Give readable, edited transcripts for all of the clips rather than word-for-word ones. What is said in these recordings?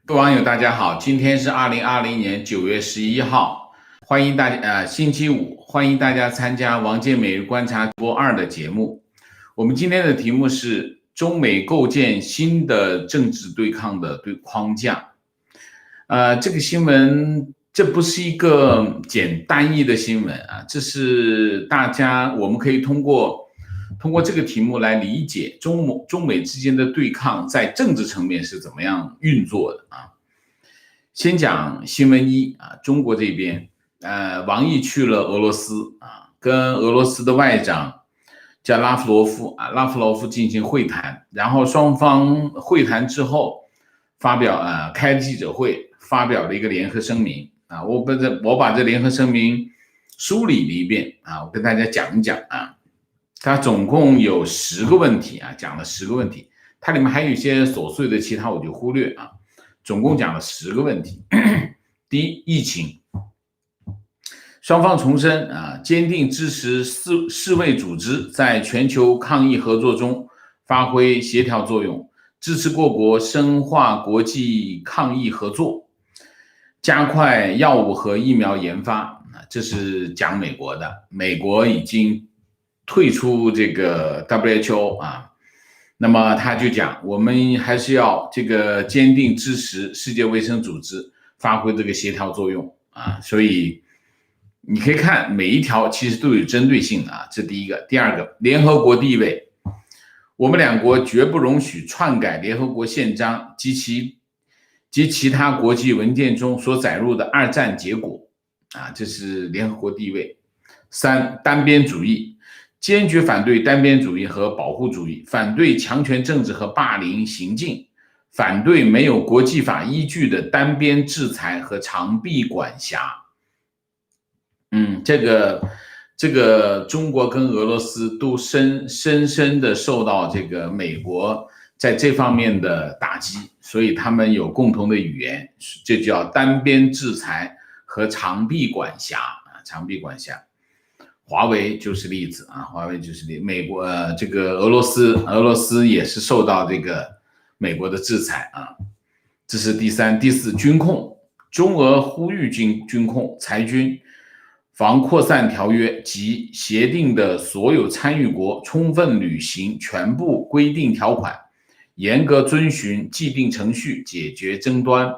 各位网友，大家好，今天是2020年9月11号，欢迎大家星期五，欢迎大家参加王健每日观察播2的节目。我们今天的题目是中美构建新的政治对抗的框架。这个新闻这不是一个单一的新闻啊，这是我们可以通过这个题目来理解中美之间的对抗在政治层面是怎么样运作的啊。先讲新闻一啊，中国这边王毅去了俄罗斯啊，跟俄罗斯的外长叫拉夫罗夫进行会谈，然后双方会谈之后开记者会，发表了一个联合声明啊。我把这联合声明梳理了一遍啊，我跟大家讲一讲啊。它总共有10个问题啊，讲了10个问题，它里面还有一些琐碎的，其他我就忽略啊。总共讲了10个问题。第一，疫情，双方重申啊，坚定支持世卫组织在全球抗疫合作中发挥协调作用，支持各国深化国际抗疫合作，加快药物和疫苗研发。这是讲美国的，美国已经退出这个 WHO 啊，那么他就讲，我们还是要这个坚定支持世界卫生组织发挥这个协调作用啊，所以你可以看每一条其实都有针对性啊，这第一个。第二个，联合国地位，我们两国绝不容许篡改联合国宪章及其他国际文件中所载入的二战结果啊，这是联合国地位。3，单边主义，坚决反对单边主义和保护主义，反对强权政治和霸凌行径，反对没有国际法依据的单边制裁和长臂管辖。这个中国跟俄罗斯都深深的受到这个美国在这方面的打击，所以他们有共同的语言，这叫单边制裁和长臂管辖啊，长臂管辖。华为就是例子啊，美国这个俄罗斯也是受到这个美国的制裁啊。这是第3。第4，军控，中俄呼吁军控裁军防扩散条约及协定的所有参与国充分履行全部规定条款，严格遵循既定程序解决争端。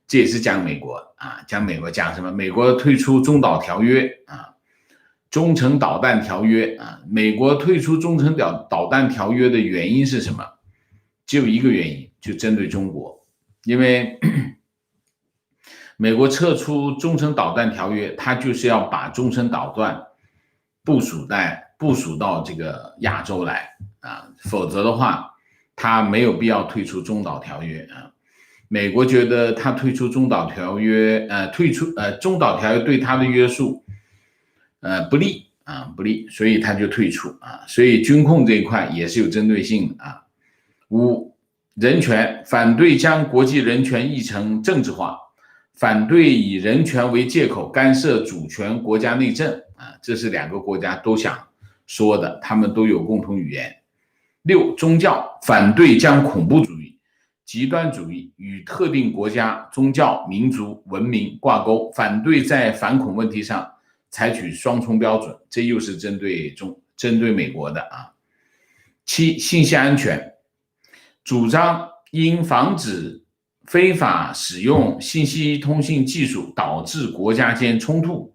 这也是讲美国啊，讲什么？美国退出中导条约啊，中程导弹条约啊。美国退出中程导弹条约的原因是什么？只有一个原因，就针对中国，因为美国撤出中程导弹条约，它就是要把中程导弹部署到这个亚洲来啊，否则的话，它没有必要退出中导条约啊。美国觉得它退出中导条约，中导条约对它的约束，不利，所以它就退出啊。所以军控这一块也是有针对性的啊。5，人权，反对将国际人权议程政治化，反对以人权为借口干涉主权国家内政啊，这是2个国家都想说的，他们都有共同语言。6，宗教，反对将恐怖主义、极端主义与特定国家、宗教、民族、文明挂钩，反对在反恐问题上采取双重标准，这又是针对美国的啊。7，信息安全，主张应防止非法使用信息通信技术导致国家间冲突，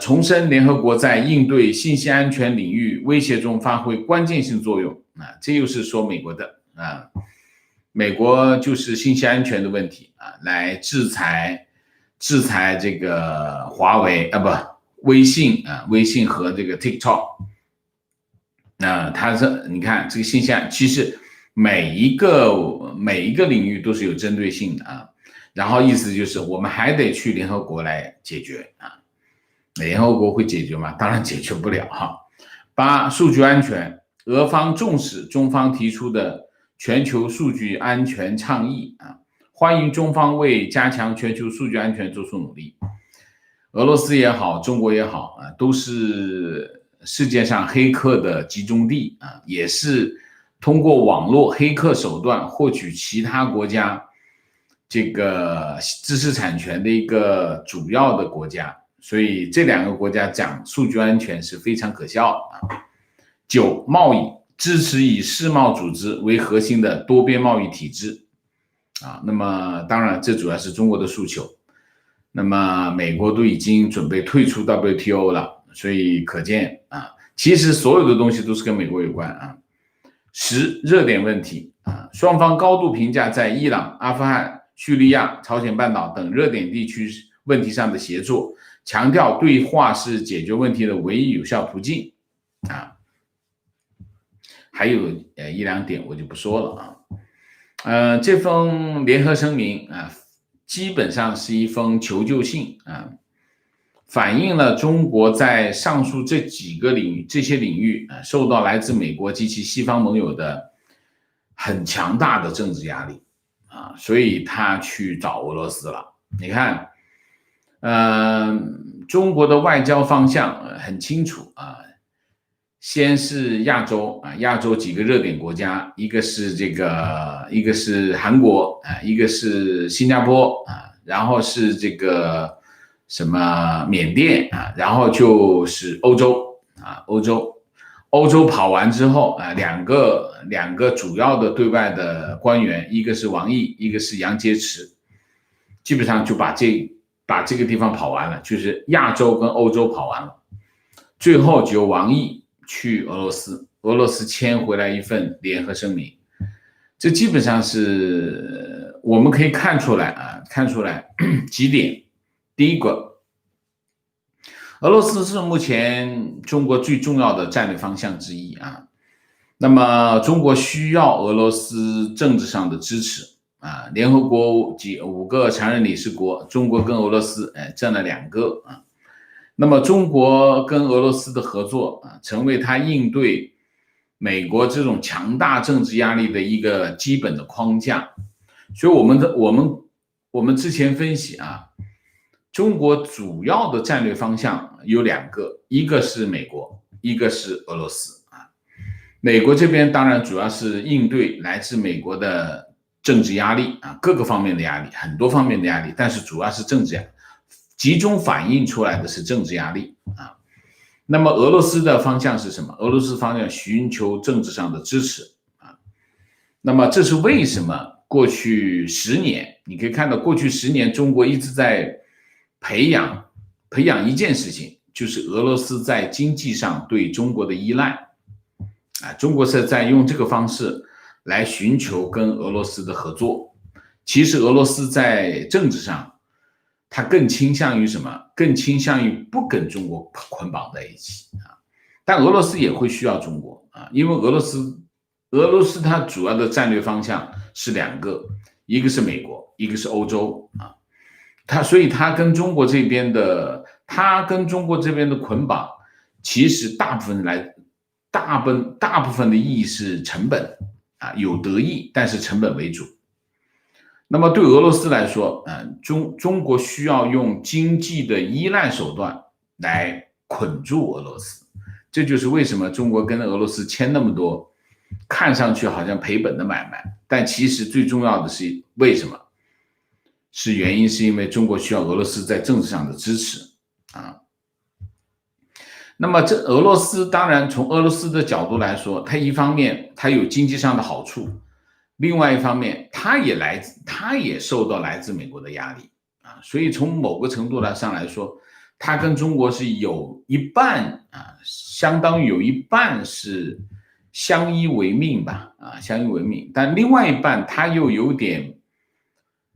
重申联合国在应对信息安全领域威胁中发挥关键性作用啊，这又是说美国的啊，美国就是信息安全的问题啊，来制裁这个华为微信和这个 TikTok。它是你看这个信息安全，其实每一个领域都是有针对性的啊。然后意思就是我们还得去联合国来解决啊。联合国会解决吗？当然解决不了哈。8，数据安全，俄方重视中方提出的全球数据安全倡议啊，欢迎中方为加强全球数据安全做出努力。俄罗斯也好，中国也好啊，都是世界上黑客的集中地啊，也是通过网络黑客手段获取其他国家这个知识产权的一个主要的国家，所以这两个国家讲数据安全是非常可笑的。9、贸易，支持以世贸组织为核心的多边贸易体制那么当然这主要是中国的诉求，那么美国都已经准备退出 WTO 了，所以可见其实所有的东西都是跟美国有关10、热点问题双方高度评价在伊朗、阿富汗、叙利亚、朝鲜半岛等热点地区问题上的协作，强调对话是解决问题的唯一有效途径还有1、2点我就不说了这封联合声明基本上是一封求救信反映了中国在上述这些领域受到来自美国及其西方盟友的很强大的政治压力所以他去找俄罗斯了。你看中国的外交方向很清楚先是亚洲亚洲几个热点国家，一个是韩国一个是新加坡然后是这个什么缅甸然后就是欧洲欧洲跑完之后两个主要的对外的官员，一个是王毅，一个是杨洁篪，基本上就把这个地方跑完了，就是亚洲跟欧洲跑完了，最后只有王毅去俄罗斯，俄罗斯签回来一份联合声明，这基本上是我们可以看出来几点。第一个，俄罗斯是目前中国最重要的战略方向之一那么中国需要俄罗斯政治上的支持联合国及5个常任理事国，中国跟俄罗斯占了2个那么中国跟俄罗斯的合作成为它应对美国这种强大政治压力的一个基本的框架。所以我们之前分析中国主要的战略方向有2个，一个是美国，一个是俄罗斯美国这边当然主要是应对来自美国的政治压力各个方面的压力，很多方面的压力，但是主要是政治压力，集中反映出来的是政治压力那么俄罗斯的方向是什么？俄罗斯方向寻求政治上的支持那么这是为什么过去10年，你可以看到过去10年中国一直在培养一件事情，就是俄罗斯在经济上对中国的依赖中国是在用这个方式来寻求跟俄罗斯的合作。其实俄罗斯在政治上它更倾向于什么？更倾向于不跟中国捆绑在一起但俄罗斯也会需要中国因为俄罗斯它主要的战略方向是2个，一个是美国，一个是欧洲所以它跟中国这边的捆绑，其实大部分的意义是成本有得益，但是成本为主。那么对俄罗斯来说中国需要用经济的依赖手段来捆住俄罗斯，这就是为什么中国跟俄罗斯签那么多看上去好像赔本的买卖，但其实最重要的是为什么？原因是因为中国需要俄罗斯在政治上的支持那么这俄罗斯当然从俄罗斯的角度来说，它一方面它有经济上的好处，另外一方面它也受到来自美国的压力所以从某个程度上来说，它跟中国是有一半相当于有一半是相依为命吧相依为命，但另外一半它又有点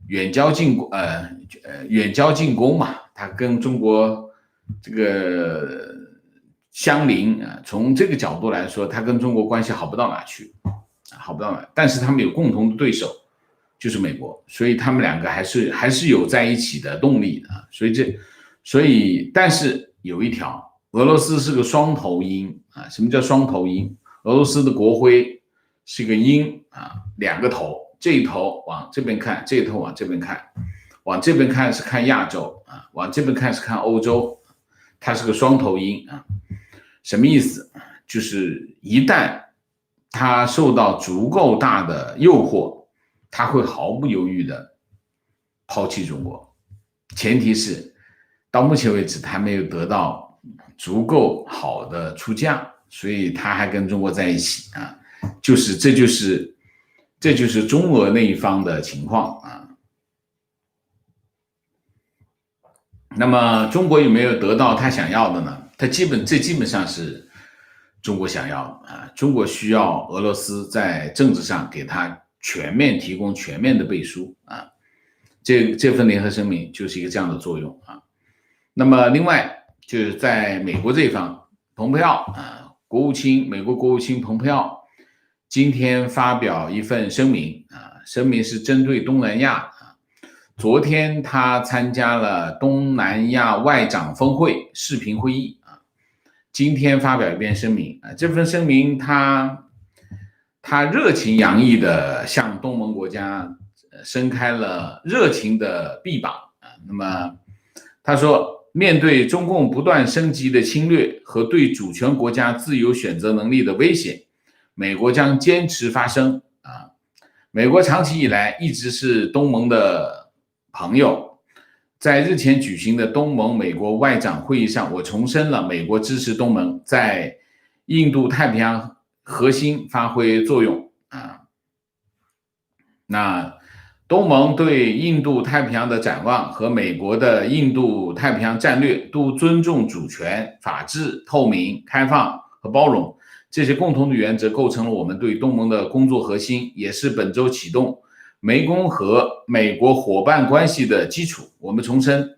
远交近攻嘛，它跟中国这个相邻从这个角度来说，它跟中国关系好不到哪去但是他们有共同的对手就是美国，所以他们2个还是有在一起的动力的所以但是有一条，俄罗斯是个双头鹰什么叫双头鹰？俄罗斯的国徽是个鹰2个头，这一头往这边看，这一头往这边看，往这边看是看亚洲往这边看是看欧洲，它是个双头鹰什么意思？就是一旦它受到足够大的诱惑，它会毫不犹豫的抛弃中国，前提是到目前为止他没有得到足够好的出价，所以他还跟中国在一起啊，这就是中俄那一方的情况啊。那么中国有没有得到他想要的呢？这基本上是中国想要的啊。中国需要俄罗斯在政治上给他提供全面的背书啊。这份联合声明就是一个这样的作用啊。那么另外就是在美国这一方，蓬佩奥啊，美国国务卿蓬佩奥今天发表一份声明啊，声明是针对东南亚。昨天他参加了东南亚外长峰会视频会议啊，今天发表一篇声明啊，这份声明他热情洋溢的向东盟国家伸开了热情的臂膀啊。那么他说，面对中共不断升级的侵略和对主权国家自由选择能力的威胁，美国将坚持发声啊。美国长期以来一直是东盟的朋友，在日前举行的东盟美国外长会议上，我重申了美国支持东盟在印度太平洋核心发挥作用啊。那东盟对印度太平洋的展望和美国的印度太平洋战略都尊重主权、法治、透明、开放和包容，这些共同的原则构成了我们对东盟的工作核心，也是本周启动湄公和美国伙伴关系的基础。我们重申，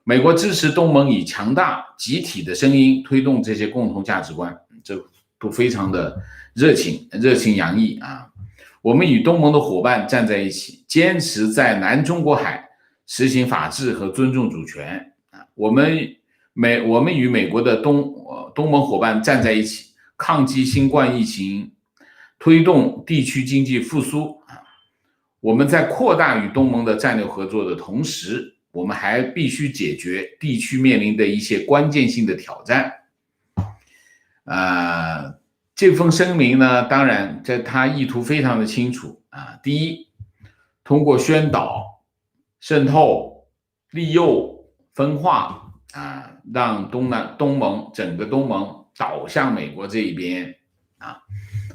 美国支持东盟以强大集体的声音推动这些共同价值观，这都非常的热情洋溢啊。我们与东盟的伙伴站在一起，坚持在南中国海实行法治和尊重主权啊。我们与美国的东盟伙伴站在一起，抗击新冠疫情，推动地区经济复苏啊。我们在扩大与东盟的战略合作的同时，我们还必须解决地区面临的一些关键性的挑战。这封声明呢，当然它意图非常的清楚啊。第一，通过宣导、渗透、利诱、分化啊，让整个东盟倒向美国这一边啊。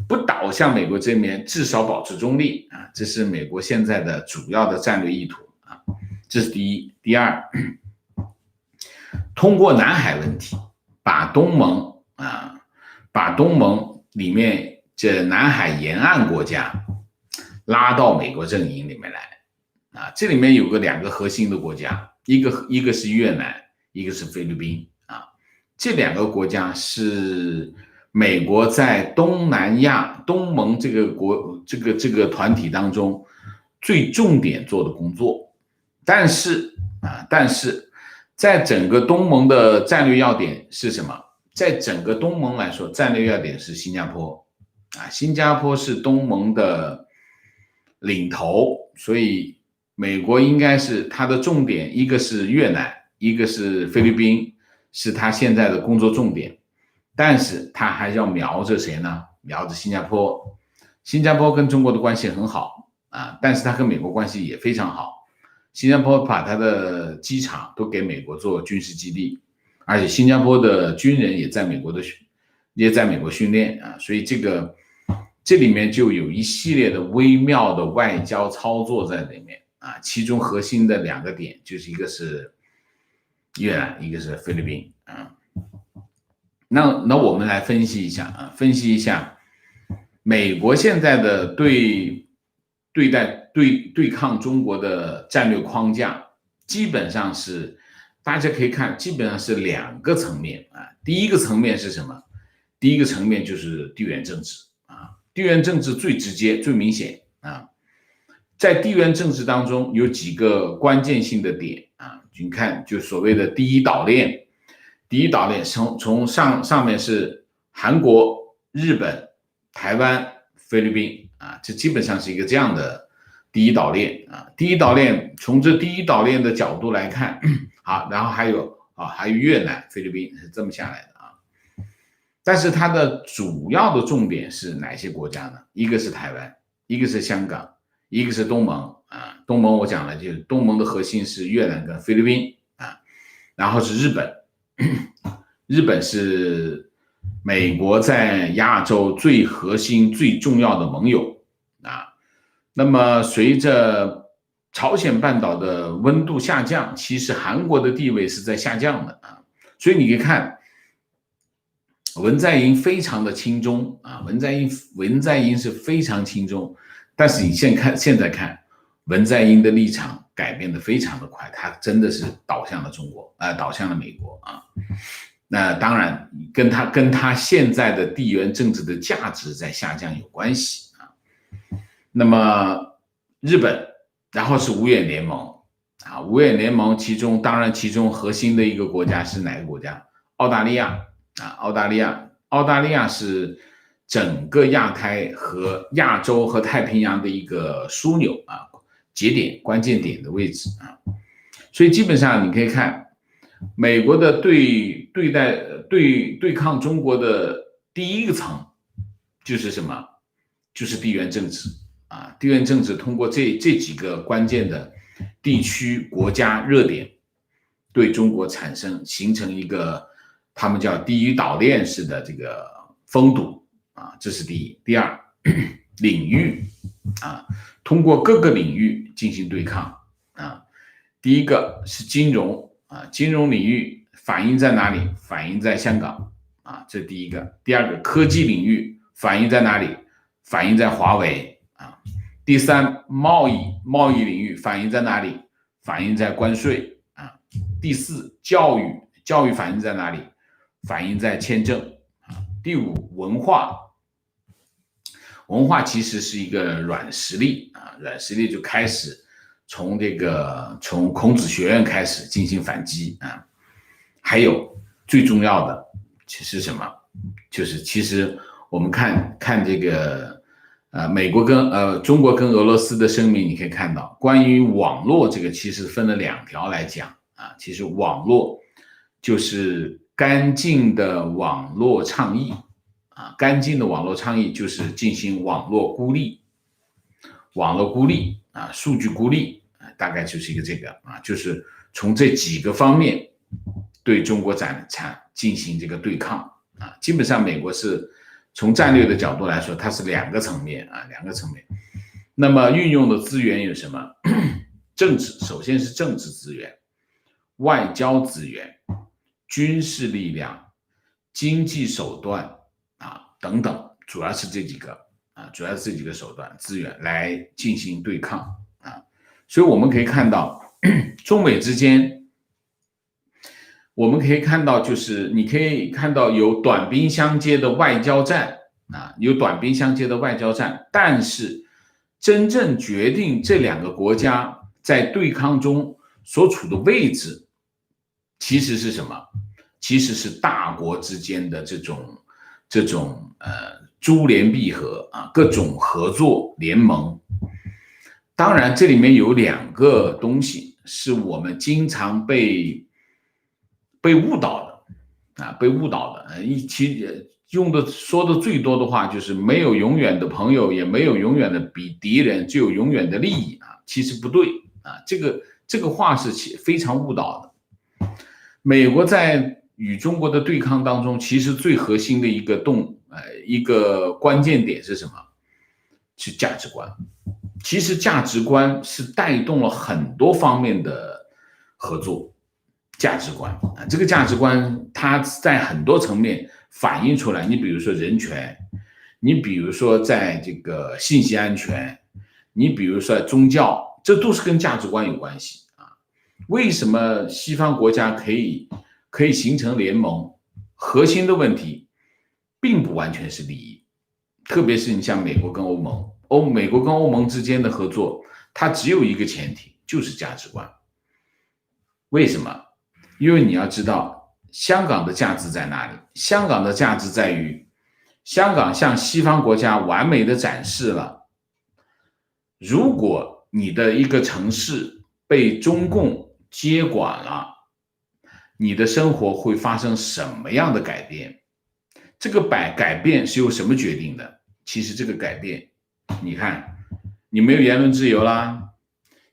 不倒向美国这边，至少保持中立啊，这是美国现在的主要的战略意图啊，这是第一。第二，通过南海问题，把东盟里面这南海沿岸国家拉到美国阵营里面来啊。这里面有两个核心的国家，一个是越南，一个是菲律宾啊。这两个国家是美国在东南亚东盟这个团体当中最重点做的工作，但是在整个东盟的战略要点是什么？在整个东盟来说，战略要点是新加坡啊，新加坡是东盟的领头，所以美国应该是它的重点，一个是越南，一个是菲律宾，是它现在的工作重点。但是他还要瞄着谁呢？瞄着新加坡。新加坡跟中国的关系很好啊，但是他跟美国关系也非常好。新加坡把他的机场都给美国做军事基地，而且新加坡的军人也在美国训练啊，所以这里面就有一系列的微妙的外交操作在里面啊。其中核心的两个点就是一个是越南，一个是菲律宾啊。那我们来分析一下美国现在的对抗中国的战略框架，基本上是大家可以看，基本上是两个层面啊。第一个层面是什么？第一个层面就是地缘政治啊，地缘政治最直接、最明显啊。在地缘政治当中有几个关键性的点啊，你看，就所谓的第一岛链。第一岛链从上面是韩国、日本、台湾、菲律宾啊，这基本上是一个这样的第一岛链啊。第一岛链从这第一岛链的角度来看，好，然后还有越南、菲律宾是这么下来的啊。但是它的主要的重点是哪些国家呢？一个是台湾，一个是香港，一个是东盟啊，东盟我讲了，就是东盟的核心是越南跟菲律宾啊，然后是日本，日本是美国在亚洲最核心、最重要的盟友啊。那么随着朝鲜半岛的温度下降，其实韩国的地位是在下降的啊。所以你可以看，文在寅非常的亲中啊，文在寅是非常亲中，但是你现在看，文在寅的立场改变的非常的快，他真的是倒向了中国倒向了美国啊。那当然跟他现在的地缘政治的价值在下降有关系啊。那么日本，然后是五眼联盟啊，五眼联盟其中核心的一个国家是哪个国家？澳大利亚啊，澳大利亚是整个亚太和亚洲和太平洋的一个枢纽啊，节点关键点的位置啊。所以基本上你可以看美国的对抗中国的第一个层就是什么？就是地缘政治啊，地缘政治通过这几个关键的地区国家热点，对中国形成一个他们叫第一岛链式的这个封堵啊，这是第一。第二，领域啊，通过各个领域进行对抗啊。第一个是金融啊，金融领域反映在哪里？反映在香港啊，这是第一个。第二个，科技领域反映在哪里？反映在华为啊。第三，贸易领域反映在哪里？反映在关税啊。第四，教育反映在哪里？反映在签证啊。第五，文化其实是一个软实力啊，软实力就开始从孔子学院开始进行反击啊。还有最重要的其实什么？就是其实我们看这个美国跟中国跟俄罗斯的声明，你可以看到关于网络这个其实分了两条来讲啊。其实网络就是干净的网络倡议啊，干净的网络倡议就是进行网络孤立啊，数据孤立啊，大概就是一个这个啊，就是从这几个方面对中国进行这个对抗啊。基本上美国是从战略的角度来说，它是两个层面。那么运用的资源有什么？政治，首先是政治资源、外交资源、军事力量、经济手段啊等等，主要是这几个手段资源来进行对抗啊。所以我们可以看到，中美之间，我们可以看到，就是你可以看到有短兵相接的外交战啊，但是真正决定这两个国家在对抗中所处的位置，其实是什么？其实是大国之间的这种珠联璧合啊，各种合作联盟。当然，这里面有两个东西是我们经常被误导的啊，说的最多的话就是没有永远的朋友，也没有永远的敌人，只有永远的利益啊。其实不对啊，这个话是非常误导的。美国在与中国的对抗当中，其实最核心的一个关键点是什么？是价值观。其实价值观是带动了很多方面的合作。价值观啊，这个价值观它在很多层面反映出来。你比如说人权，你比如说在这个信息安全，你比如说宗教，这都是跟价值观有关系啊。为什么西方国家可以形成联盟？核心的问题并不完全是利益，特别是你像美国跟欧盟，美国跟欧盟之间的合作，它只有一个前提，就是价值观。为什么？因为你要知道，香港的价值在哪里？香港的价值在于，香港向西方国家完美的展示了，如果你的一个城市被中共接管了，你的生活会发生什么样的改变？这个改变是由什么决定的？其实这个改变，你看，你没有言论自由啦，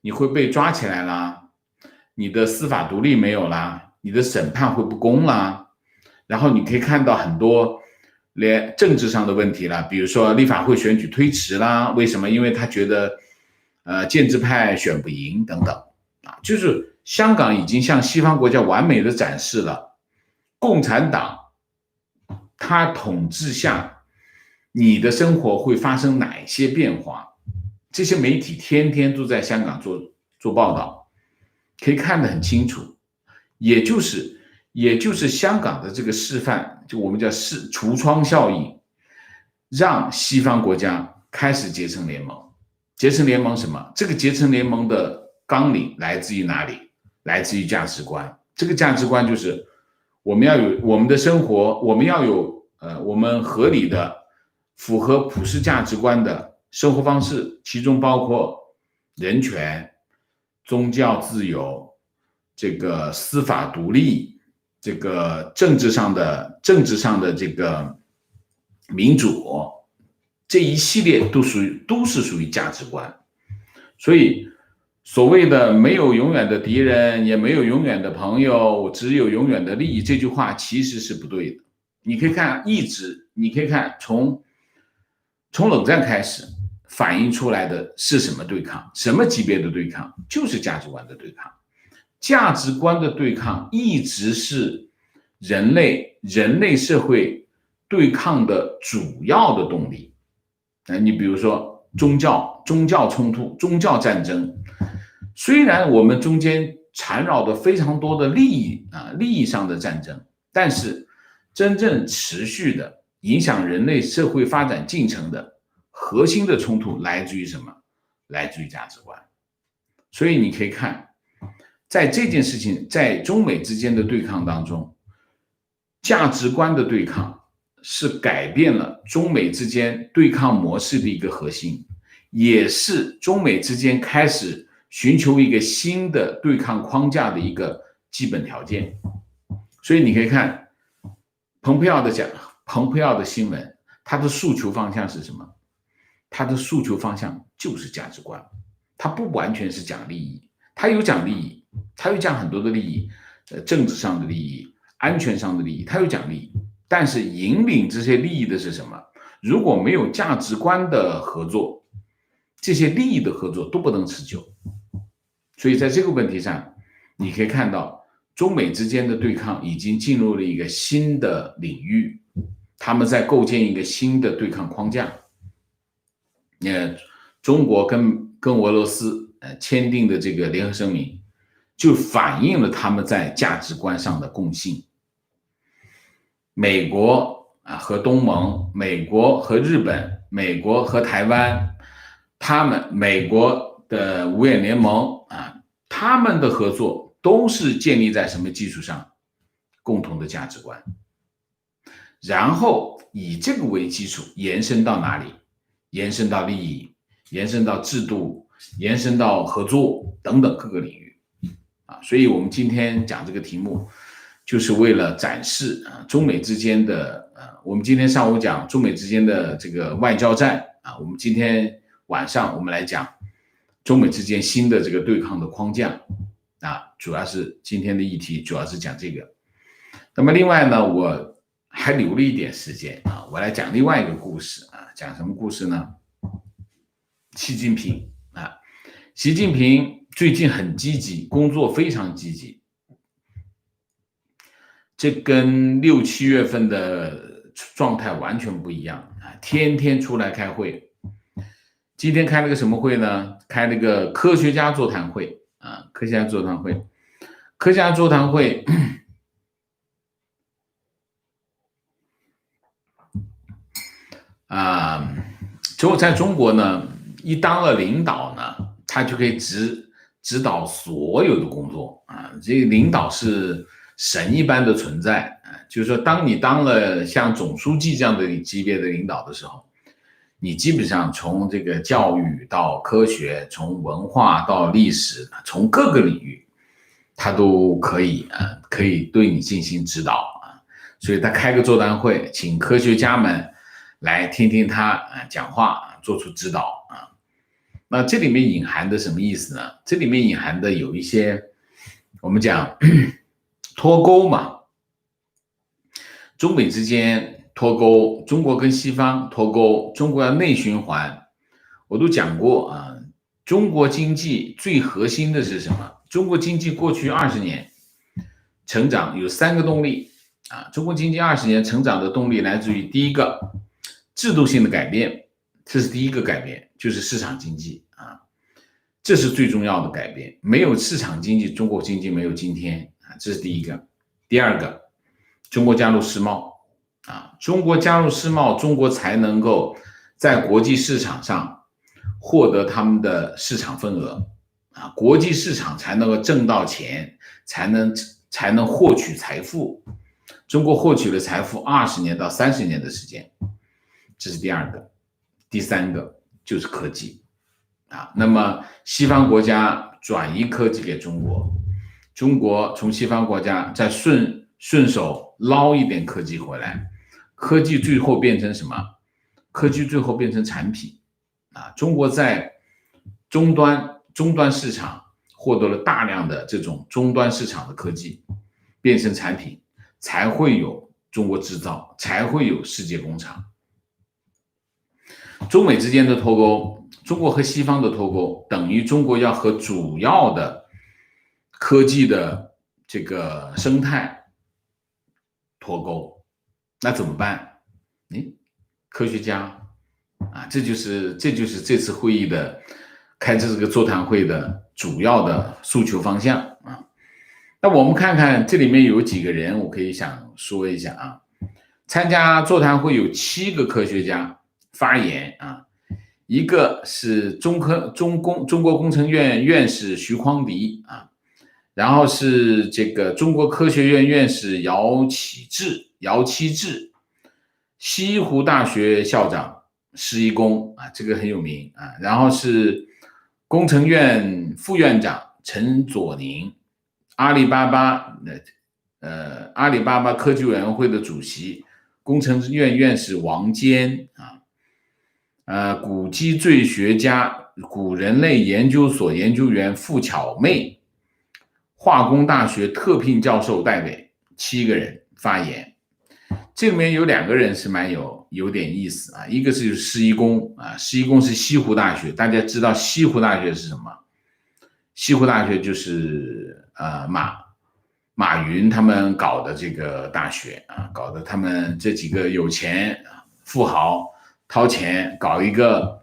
你会被抓起来啦，你的司法独立没有啦，你的审判会不公啦，然后你可以看到很多连政治上的问题啦，比如说立法会选举推迟啦，为什么？因为他觉得建制派选不赢等等啊，就是香港已经向西方国家完美的展示了共产党他统治下你的生活会发生哪些变化，这些媒体天天都在香港做报道，可以看得很清楚，也就是香港的这个示范，就我们叫橱窗效应，让西方国家开始结成联盟。结成联盟什么？这个结成联盟的纲领来自于哪里？来自于价值观。这个价值观就是我们要有我们的生活，我们要有我们合理的、符合普世价值观的生活方式，其中包括人权、宗教自由、这个司法独立、这个政治上的这个民主，这一系列都是属于价值观。所以所谓的没有永远的敌人，也没有永远的朋友，只有永远的利益，这句话其实是不对的。你可以看，你可以看从冷战开始反映出来的是什么对抗，什么级别的对抗，就是价值观的对抗。价值观的对抗一直是人类社会对抗的主要的动力。你比如说宗教冲突、宗教战争，虽然我们中间缠绕的非常多的利益上的战争，但是真正持续的影响人类社会发展进程的核心的冲突来自于什么？来自于价值观。所以你可以看，在这件事情，在中美之间的对抗当中，价值观的对抗是改变了中美之间对抗模式的一个核心，也是中美之间开始寻求一个新的对抗框架的一个基本条件。所以你可以看蓬佩奥的新闻，他的诉求方向是什么？他的诉求方向就是价值观，他不完全是讲利益，他有讲利益，他有讲很多的利益，政治上的利益、安全上的利益，他有讲利益，但是引领这些利益的是什么？如果没有价值观的合作，这些利益的合作都不能持久。所以在这个问题上，你可以看到中美之间的对抗已经进入了一个新的领域，他们在构建一个新的对抗框架。中国跟俄罗斯签订的这个联合声明，就反映了他们在价值观上的共性。美国和东盟，美国和日本，美国和台湾，美国的五眼联盟他们的合作都是建立在什么基础上？共同的价值观，然后以这个为基础延伸到哪里？延伸到利益，延伸到制度，延伸到合作等等各个领域所以我们今天讲这个题目，就是为了展示中美之间的我们今天上午讲中美之间的这个外交战我们今天晚上我们来讲中美之间新的这个对抗的框架主要是今天的议题主要是讲这个。那么另外呢，我还留了一点时间我来讲另外一个故事讲什么故事呢？习近平习近平最近很积极，工作非常积极，这跟6、7月份的状态完全不一样天天出来开会。今天开了个什么会呢？开了个科学家座谈会科学家座谈会，科学家座谈会在中国呢，一当了领导呢，他就可以指导所有的工作这个领导是神一般的存在就是说，当你当了像总书记这样的级别的领导的时候，你基本上从这个教育到科学，从文化到历史，从各个领域，他都可以对你进行指导所以他开个座谈会，请科学家们来听听他讲话，做出指导那这里面隐含的什么意思呢？这里面隐含的有一些我们讲脱钩嘛，中美之间脱钩，中国跟西方脱钩，中国要内循环，我都讲过啊。中国经济最核心的是什么？中国经济过去20年成长有3个动力啊。中国经济20年成长的动力来自于第一个制度性的改变，这是第一个改变，就是市场经济啊，这是最重要的改变。没有市场经济，中国经济没有今天啊，这是第一个。第二个，中国加入世贸啊，中国加入世贸，中国才能够在国际市场上获得他们的市场份额啊，国际市场才能够挣到钱，才能获取财富。中国获取了财富20年到30年的时间，这是第二个。第三个就是科技啊，那么西方国家转移科技给中国，中国从西方国家再顺手捞一点科技回来，科技最后变成什么？科技最后变成产品啊！中国在终端市场获得了大量的这种终端市场的科技，变成产品，才会有中国制造，才会有世界工厂。中美之间的脱钩，中国和西方的脱钩，等于中国要和主要的科技的这个生态脱钩，那怎么办？科学家啊，这就是这次会议的开这个座谈会的主要的诉求方向啊。那我们看看这里面有几个人，我可以想说一下啊。参加座谈会有7个科学家发言啊，一个是中国工程院院士徐匡迪啊，然后是这个中国科学院院士姚期智，西湖大学校长施一公啊，这个很有名啊，然后是工程院副院长陈佐宁，阿里巴巴科技委员会的主席工程院院士王坚啊，古脊椎学家古人类研究所研究员傅巧妹，化工大学特聘教授戴伟，7个人发言。这里面有2个人是有点意思啊，一个是施一公啊，施一公是西湖大学，大家知道西湖大学是什么？西湖大学就是马云他们搞的这个大学啊，搞的他们这几个有钱富豪掏钱搞一个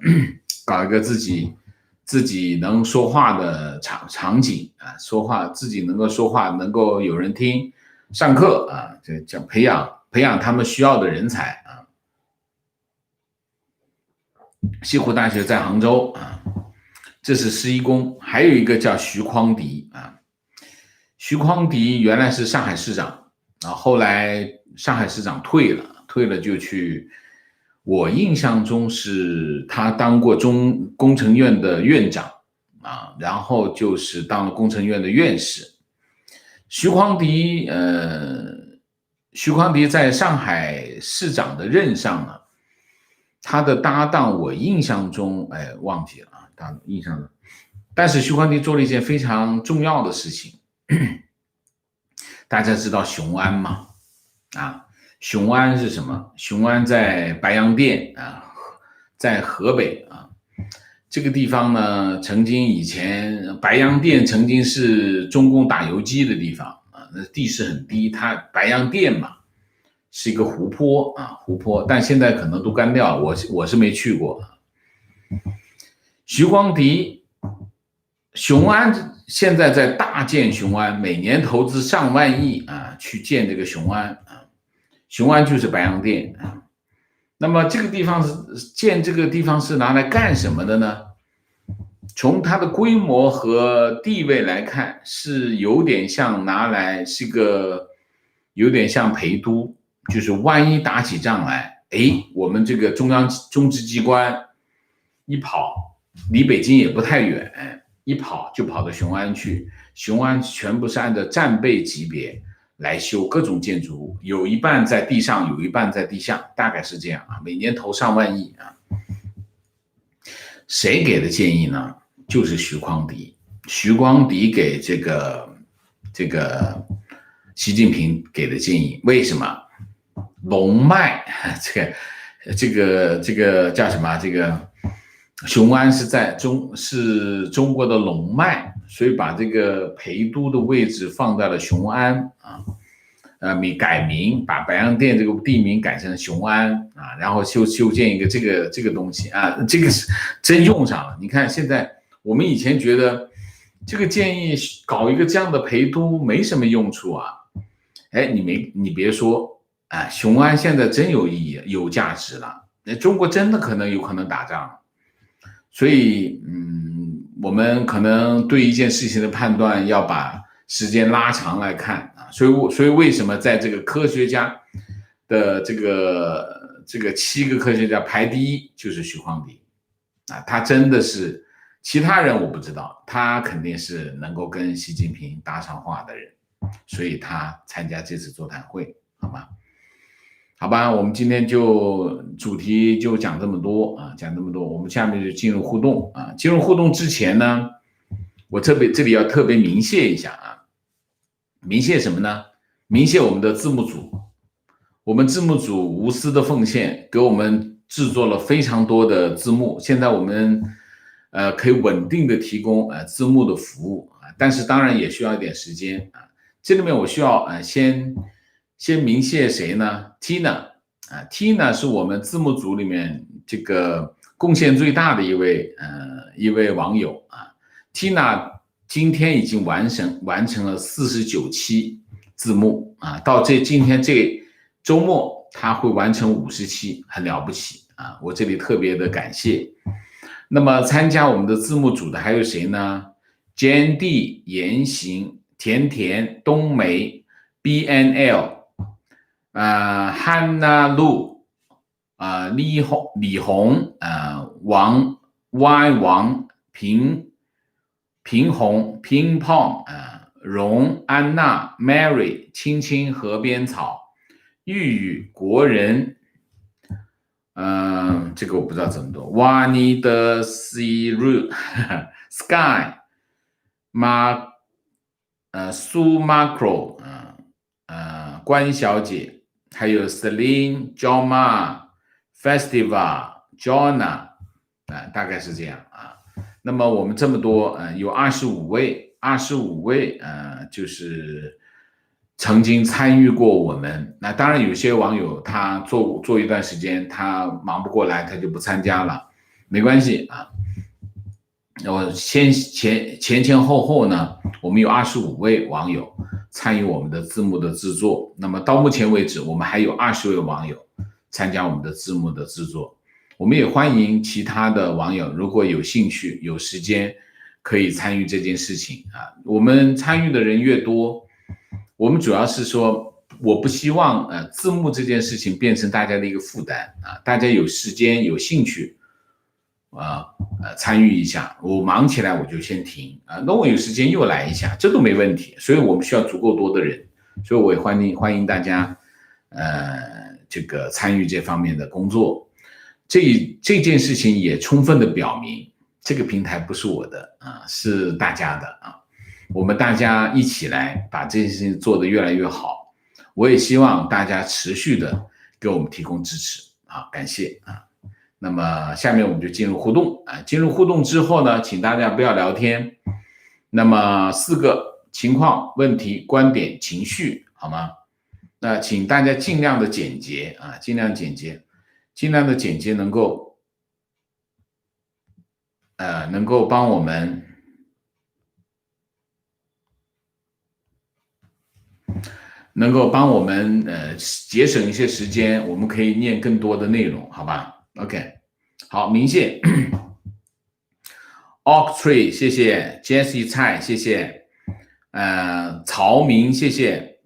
自己能说话的场景啊，说话自己能够说话，能够有人听，上课啊，这叫培养他们需要的人才啊。西湖大学在杭州啊，这是施一公，还有一个叫徐匡迪啊。徐匡迪原来是上海市长啊，后来上海市长退了就去，我印象中是他当过工程院的院长啊，然后就是当了工程院的院士。徐匡迪在上海市长的任上呢，他的搭档我印象中忘记了啊，但是徐匡迪做了一件非常重要的事情。大家知道雄安吗？啊，雄安是什么？雄安在白洋淀啊，在河北啊。这个地方呢，以前白洋淀曾经是中共打游击的地方啊，那地势很低，它白洋淀嘛是一个湖泊，但现在可能都干掉了，我是没去过。徐匡迪，雄安现在在大建雄安，每年投资上万亿啊，去建这个雄安啊。雄安就是白洋淀啊。那么这个地方是拿来干什么的呢？从它的规模和地位来看，是有点像有点像陪都，就是万一打起仗来，我们这个中直机关一跑，离北京也不太远，一跑就跑到雄安去。雄安全部是按照战备级别来修各种建筑物，有一半在地上，有一半在地下，大概是这样啊。每年投上万亿啊。谁给的建议呢？就是徐匡迪。徐匡迪给这个习近平给的建议。为什么？龙脉，这个叫什么？这个雄安是中国的龙脉，所以把这个陪都的位置放在了雄安啊。改名，把白洋淀这个地名改成雄安啊，然后修建一个这个东西啊，这个是真用上了。你看现在我们以前觉得这个建议搞一个这样的陪都没什么用处啊，哎，你别说啊，雄安现在真有意义，有价值了。中国真的有可能打仗，所以我们可能对一件事情的判断要把时间拉长来看。所以为什么在这个科学家的这个7个科学家排第一就是徐匡迪啊，他真的是，其他人我不知道，他肯定是能够跟习近平搭上话的人，所以他参加这次座谈会，好吗？好吧，我们今天主题就讲这么多啊，我们下面就进入互动啊。进入互动之前呢，我这里要特别鸣谢一下啊。鸣谢什么呢？鸣谢我们的字幕组，我们字幕组无私的奉献，给我们制作了非常多的字幕。现在我们可以稳定的提供字幕的服务啊，但是当然也需要一点时间啊。这里面我需要先鸣谢谁呢 ？Tina 啊 ，Tina 是我们字幕组里面这个贡献最大的一位网友啊 ，Tina。今天已经完成了49期字幕啊，到今天这周末他会完成50期，很了不起啊！我这里特别的感谢。那么参加我们的字幕组的还有谁呢 ？Jane D、言行、甜甜、冬梅、BNL、Hanna Lu、李红、王 Y 王平红、乒乓、荣、安娜、Mary、青青、河边草、玉玉、国人，这个我不知道怎么读。瓦尼的 Sky、苏 Macro、关小姐，还有 Celine、Joma、Festival、Jonna，大概是这样啊。那么我们这么多，有25位，就是曾经参与过我们。那当然有些网友他做一段时间，他忙不过来，他就不参加了，没关系啊。我前后呢，我们有25位网友参与我们的字幕的制作。那么到目前为止，我们还有20位网友参加我们的字幕的制作。我们也欢迎其他的网友，如果有兴趣、有时间，可以参与这件事情啊。我们参与的人越多，我们主要是说，我不希望字幕这件事情变成大家的一个负担啊。大家有时间、有兴趣参与一下，我忙起来我就先停啊。那我有时间又来一下，这都没问题。所以我们需要足够多的人，所以我也欢迎大家这个参与这方面的工作。这件事情也充分的表明，这个平台不是我的啊，是大家的啊。我们大家一起来把这件事情做得越来越好。我也希望大家持续的给我们提供支持啊，感谢啊。那么下面我们就进入互动啊。进入互动之后呢，请大家不要聊天。那么4个情况、问题、观点、情绪，好吗？那请大家尽量的简洁啊，尽量的简洁，能够帮我们节省一些时间，我们可以念更多的内容，好吧 ？OK， 好，明谢 Octree 谢谢 Jessie 蔡谢谢曹明谢谢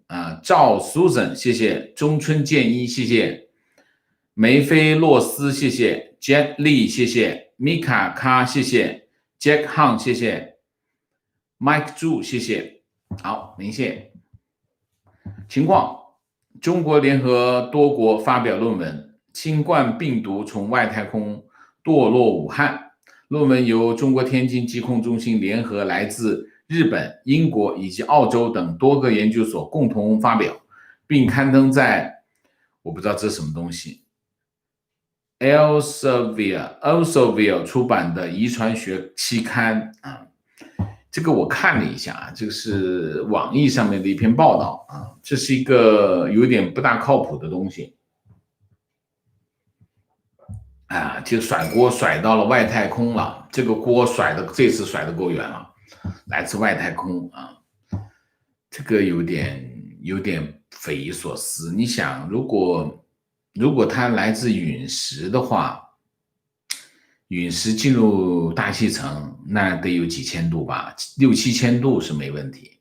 赵 Susan 谢谢中春建一谢谢梅菲洛斯谢谢 Jet Lee 谢谢 Mika 卡谢谢 Jack Han 谢谢 Mike 朱谢谢。好，明谢。情况：中国联合多国发表论文，新冠病毒从外太空堕落武汉，论文由中国天津疾控中心联合来自日本、英国以及澳洲等多个研究所共同发表，并刊登在我不知道这是什么东西 Elsevier 出版的遗传学期刊啊。这个我看了一下啊，这个是网易上面的一篇报道啊，这是一个有点不大靠谱的东西啊，就甩锅甩到了外太空了，这个锅这次甩的够远了，来自外太空啊，这个有点匪夷所思。你想，如果它来自陨石的话，陨石进入大气层，那得有几千度吧，6、7千度是没问题。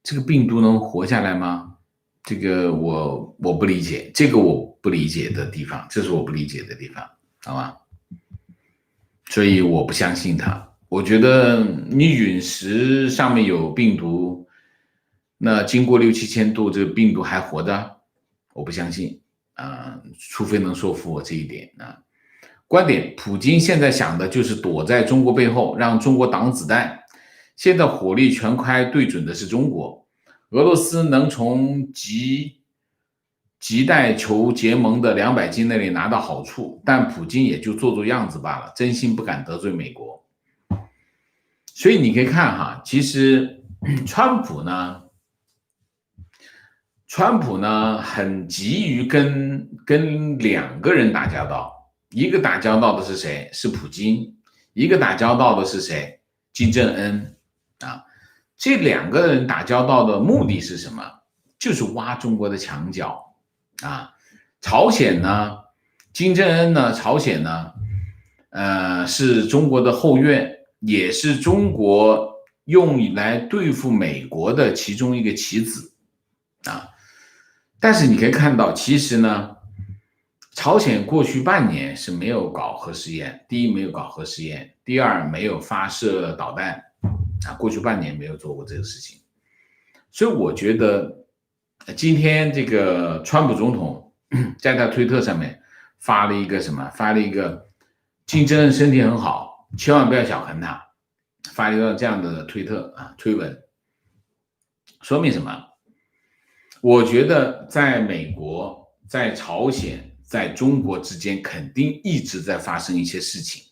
这个病毒能活下来吗？这个我不理解，这个我不理解的地方，这是我不理解的地方，好吗？所以我不相信它。我觉得你陨石上面有病毒，那经过6、7千度，这个病毒还活着？我不相信啊，除非能说服我这一点啊。观点：普京现在想的就是躲在中国背后，让中国挡子弹。现在火力全开对准的是中国，俄罗斯能从亟待求结盟的200斤那里拿到好处，但普京也就做做样子罢了，真心不敢得罪美国。所以你可以看哈，其实川普呢很急于跟2个人打交道。一个打交道的是谁？是普京。一个打交道的是谁？金正恩啊。这2个人打交道的目的是什么？就是挖中国的墙角啊。朝鲜呢，金正恩呢，朝鲜呢，是中国的后院，也是中国用来对付美国的其中一个棋子啊。但是你可以看到，其实呢，朝鲜过去半年是没有搞核试验，第一没有搞核试验，第二没有发射导弹啊，过去半年没有做过这个事情。所以我觉得今天这个川普总统在他推特上面发了一个金正恩身体很好，千万不要小看他，发了一个这样的推特啊推文，说明什么？我觉得在美国、在朝鲜、在中国之间肯定一直在发生一些事情，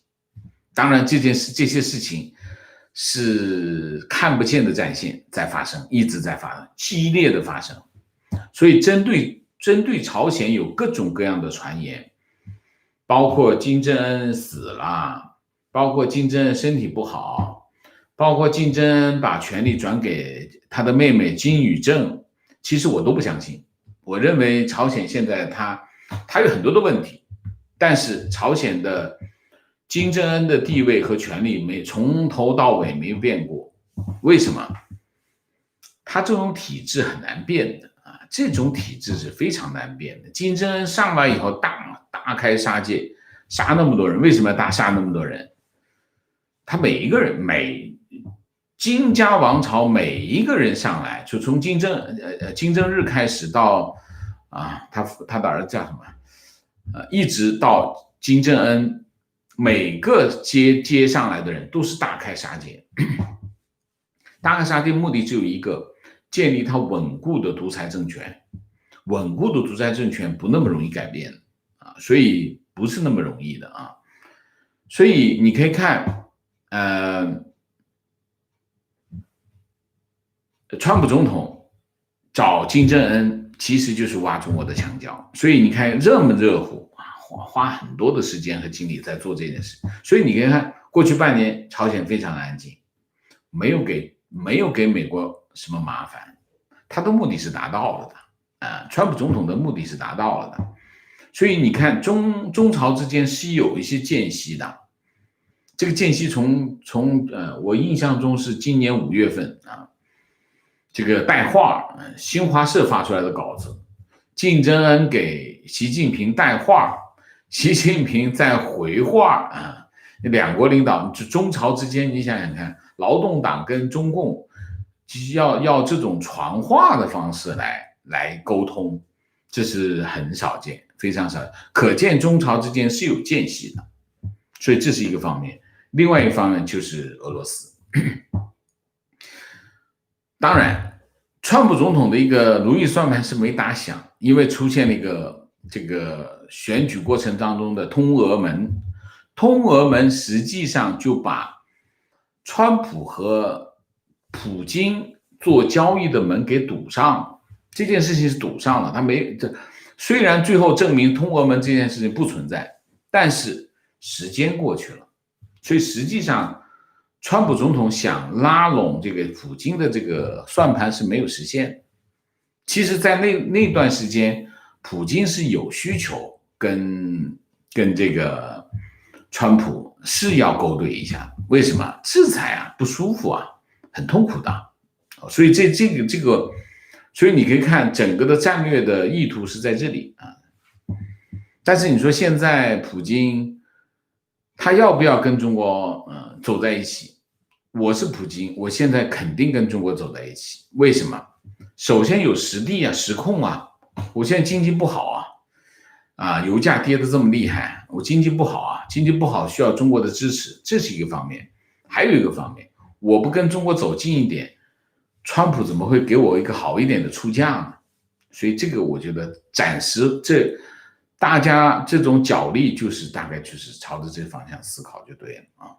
当然这些事情是看不见的战线在发生，一直在发生，激烈的发生。所以针对朝鲜有各种各样的传言，包括金正恩死了，包括金正恩身体不好，包括金正恩把权力转给他的妹妹金宇正。其实我都不相信，我认为朝鲜现在他有很多的问题，但是朝鲜的金正恩的地位和权力从头到尾没有变过。为什么？他这种体制很难变的啊，这种体制是非常难变的。金正恩上来以后大开杀戒，杀那么多人，为什么要杀那么多人？他每一个人金家王朝每一个人上来，就从金正日开始到啊，他的儿子叫什么？一直到金正恩，每个接上来的人都是大开杀戒。大开杀戒目的只有一个，建立他稳固的独裁政权。稳固的独裁政权不那么容易改变啊，所以不是那么容易的啊。所以你可以看，川普总统找金正恩其实就是挖中国的墙角，所以你看这么热乎啊，花很多的时间和精力在做这件事。所以你可以看过去半年朝鲜非常安静，没有给美国什么麻烦，他的目的是达到了的啊，川普总统的目的是达到了的。所以你看中朝之间是有一些间隙的，这个间隙从我印象中是今年5月份啊。这个带话，新华社发出来的稿子，金正恩给习近平带话，习近平在回话啊。2国领导，中朝之间，你想想看，劳动党跟中共要这种传话的方式来沟通，这是很少见，非常少，可见中朝之间是有间隙的，所以这是一个方面。另外一方面就是俄罗斯。当然，川普总统的一个如意算盘是没打响，因为出现了一个这个选举过程当中的通俄门。通俄门实际上就把川普和普京做交易的门给堵上了，这件事情是堵上了。他没这，虽然最后证明通俄门这件事情不存在，但是时间过去了，所以实际上川普总统想拉拢这个普京的这个算盘是没有实现。其实，在那段时间，普京是有需求跟这个川普是要勾兑一下。为什么？制裁啊，不舒服啊，很痛苦的。所以这个，所以你可以看整个的战略的意图是在这里啊。但是你说现在普京他要不要跟中国走在一起？我是普京，我现在肯定跟中国走在一起。为什么？首先有实力啊，实控啊。我现在经济不好啊，油价跌得这么厉害，我经济不好啊，经济不好需要中国的支持，这是一个方面。还有一个方面，我不跟中国走近一点，川普怎么会给我一个好一点的出价呢？所以这个我觉得暂时大家这种角力大概就是朝着这方向思考就对了啊。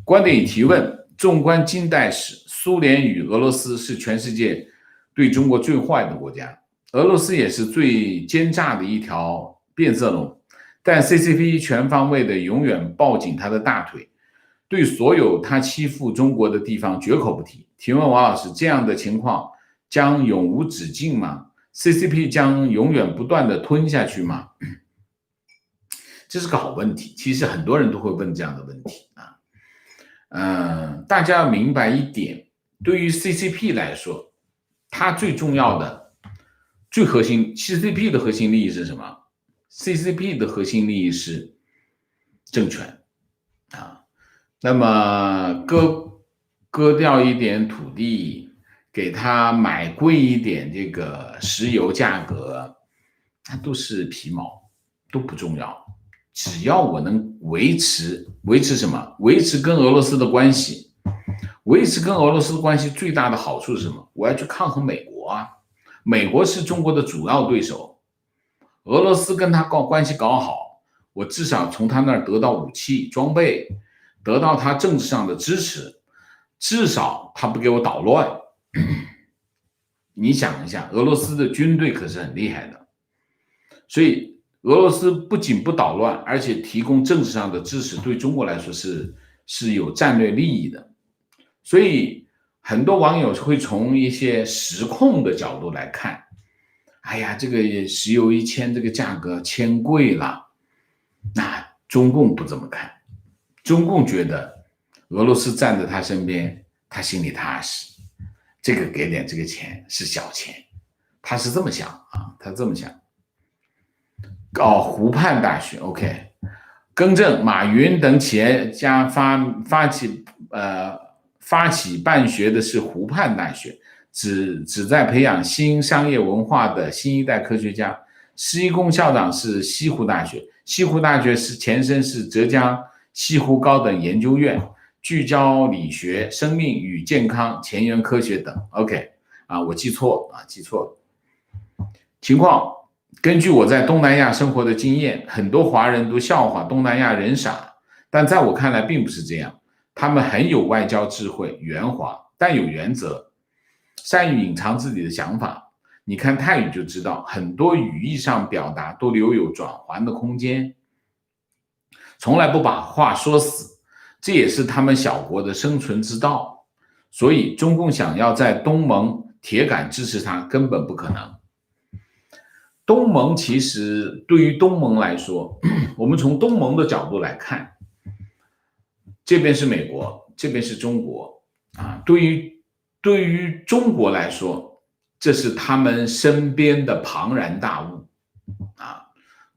观点与提问：纵观近代史，苏联与俄罗斯是全世界对中国最坏的国家，俄罗斯也是最奸诈的一条变色龙，但 CCP 全方位的永远抱紧他的大腿，对所有他欺负中国的地方绝口不提。提问王老师，这样的情况将永无止境吗？ CCP 将永远不断的吞下去吗？这是个好问题，其实很多人都会问这样的问题啊。大家要明白一点，对于 CCP 来说，它最重要的、最核心 ，CCP 的核心利益是什么 ？CCP 的核心利益是政权啊。那么割掉一点土地，给他买贵一点这个石油价格，那都是皮毛，都不重要。只要我能维持什么？维持跟俄罗斯的关系。维持跟俄罗斯的关系最大的好处是什么？我要去抗衡美国啊！美国是中国的主要对手，俄罗斯跟他关系搞好，我至少从他那儿得到武器装备，得到他政治上的支持，至少他不给我捣乱。你想一下，俄罗斯的军队可是很厉害的，所以俄罗斯不仅不捣乱，而且提供政治上的支持，对中国来说是有战略利益的。所以很多网友会从一些实控的角度来看，哎呀，这个石油1000这个价格偏贵了。那中共不这么看，中共觉得俄罗斯站在他身边，他心里踏实，这个给点这个钱是小钱，他是这么想啊，他这么想。湖畔大学 ，OK， 更正，马云等企业家发起办学的是湖畔大学，旨在培养新商业文化的新一代科学家。施一公校长是西湖大学，西湖大学前身是浙江西湖高等研究院，聚焦理学、生命与健康、前沿科学等。OK， 我记错了。情况，根据我在东南亚生活的经验，很多华人都笑话东南亚人傻，但在我看来并不是这样。他们很有外交智慧，圆滑，但有原则，善于隐藏自己的想法。你看泰语就知道，很多语义上表达都留有转圜的空间，从来不把话说死，这也是他们小国的生存之道。所以中共想要在东盟铁杆支持他，根本不可能。东盟其实对于东盟来说，我们从东盟的角度来看，这边是美国，这边是中国啊。对于中国来说，这是他们身边的庞然大物啊。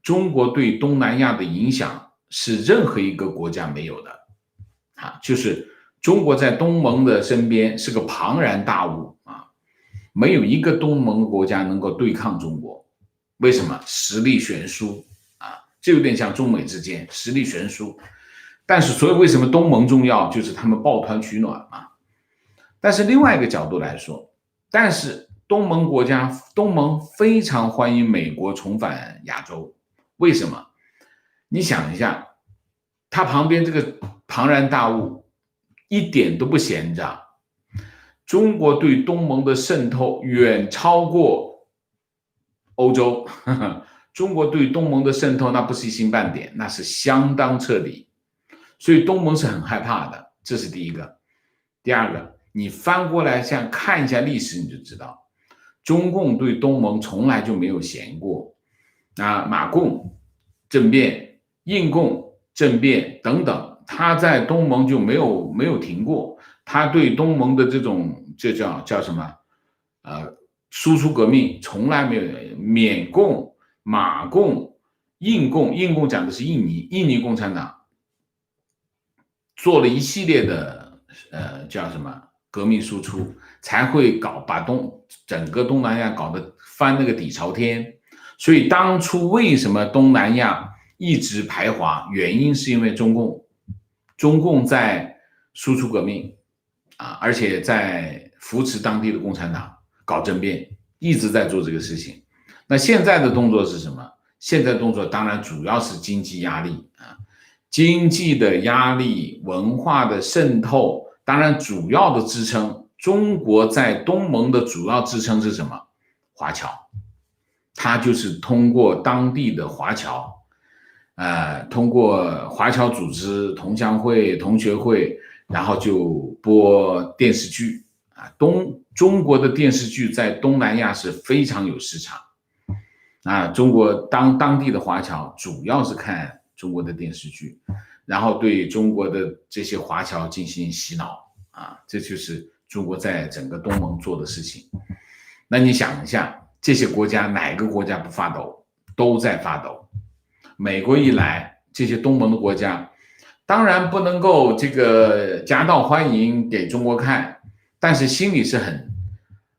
中国对东南亚的影响是任何一个国家没有的啊，就是中国在东盟的身边是个庞然大物啊，没有一个东盟国家能够对抗中国。为什么？实力悬殊啊，这有点像中美之间实力悬殊。但是所以为什么东盟重要，就是他们抱团取暖嘛。但是另外一个角度来说，但是东盟国家，东盟非常欢迎美国重返亚洲，为什么？你想一下，它旁边这个庞然大物一点都不闲着，中国对东盟的渗透远超过欧洲，中国对东盟的渗透那不是一星半点，那是相当彻底，所以东盟是很害怕的，这是第一个。第二个，你翻过来像看一下历史，你就知道，中共对东盟从来就没有闲过。马共政变、印共政变等等，他在东盟就没有停过。他对东盟的这叫什么？输出革命从来没有。缅共、马共、印共讲的是印尼共产党，做了一系列的叫什么革命输出，才会把整个东南亚搞得翻那个底朝天。所以当初为什么东南亚一直排华，原因是因为中共在输出革命而且在扶持当地的共产党搞政变，一直在做这个事情。那现在的动作是什么？现在动作当然主要是经济压力经济的压力、文化的渗透，当然主要的支撑，中国在东盟的主要支撑是什么？华侨，它就是通过当地的华侨，通过华侨组织、同乡会、同学会，然后就播电视剧中国的电视剧在东南亚是非常有市场中国当地的华侨主要是看中国的电视剧，然后对中国的这些华侨进行洗脑这就是中国在整个东盟做的事情。那你想一下，这些国家哪个国家不发抖？都在发抖。美国一来，这些东盟的国家当然不能够这个夹道欢迎给中国看，但是心里是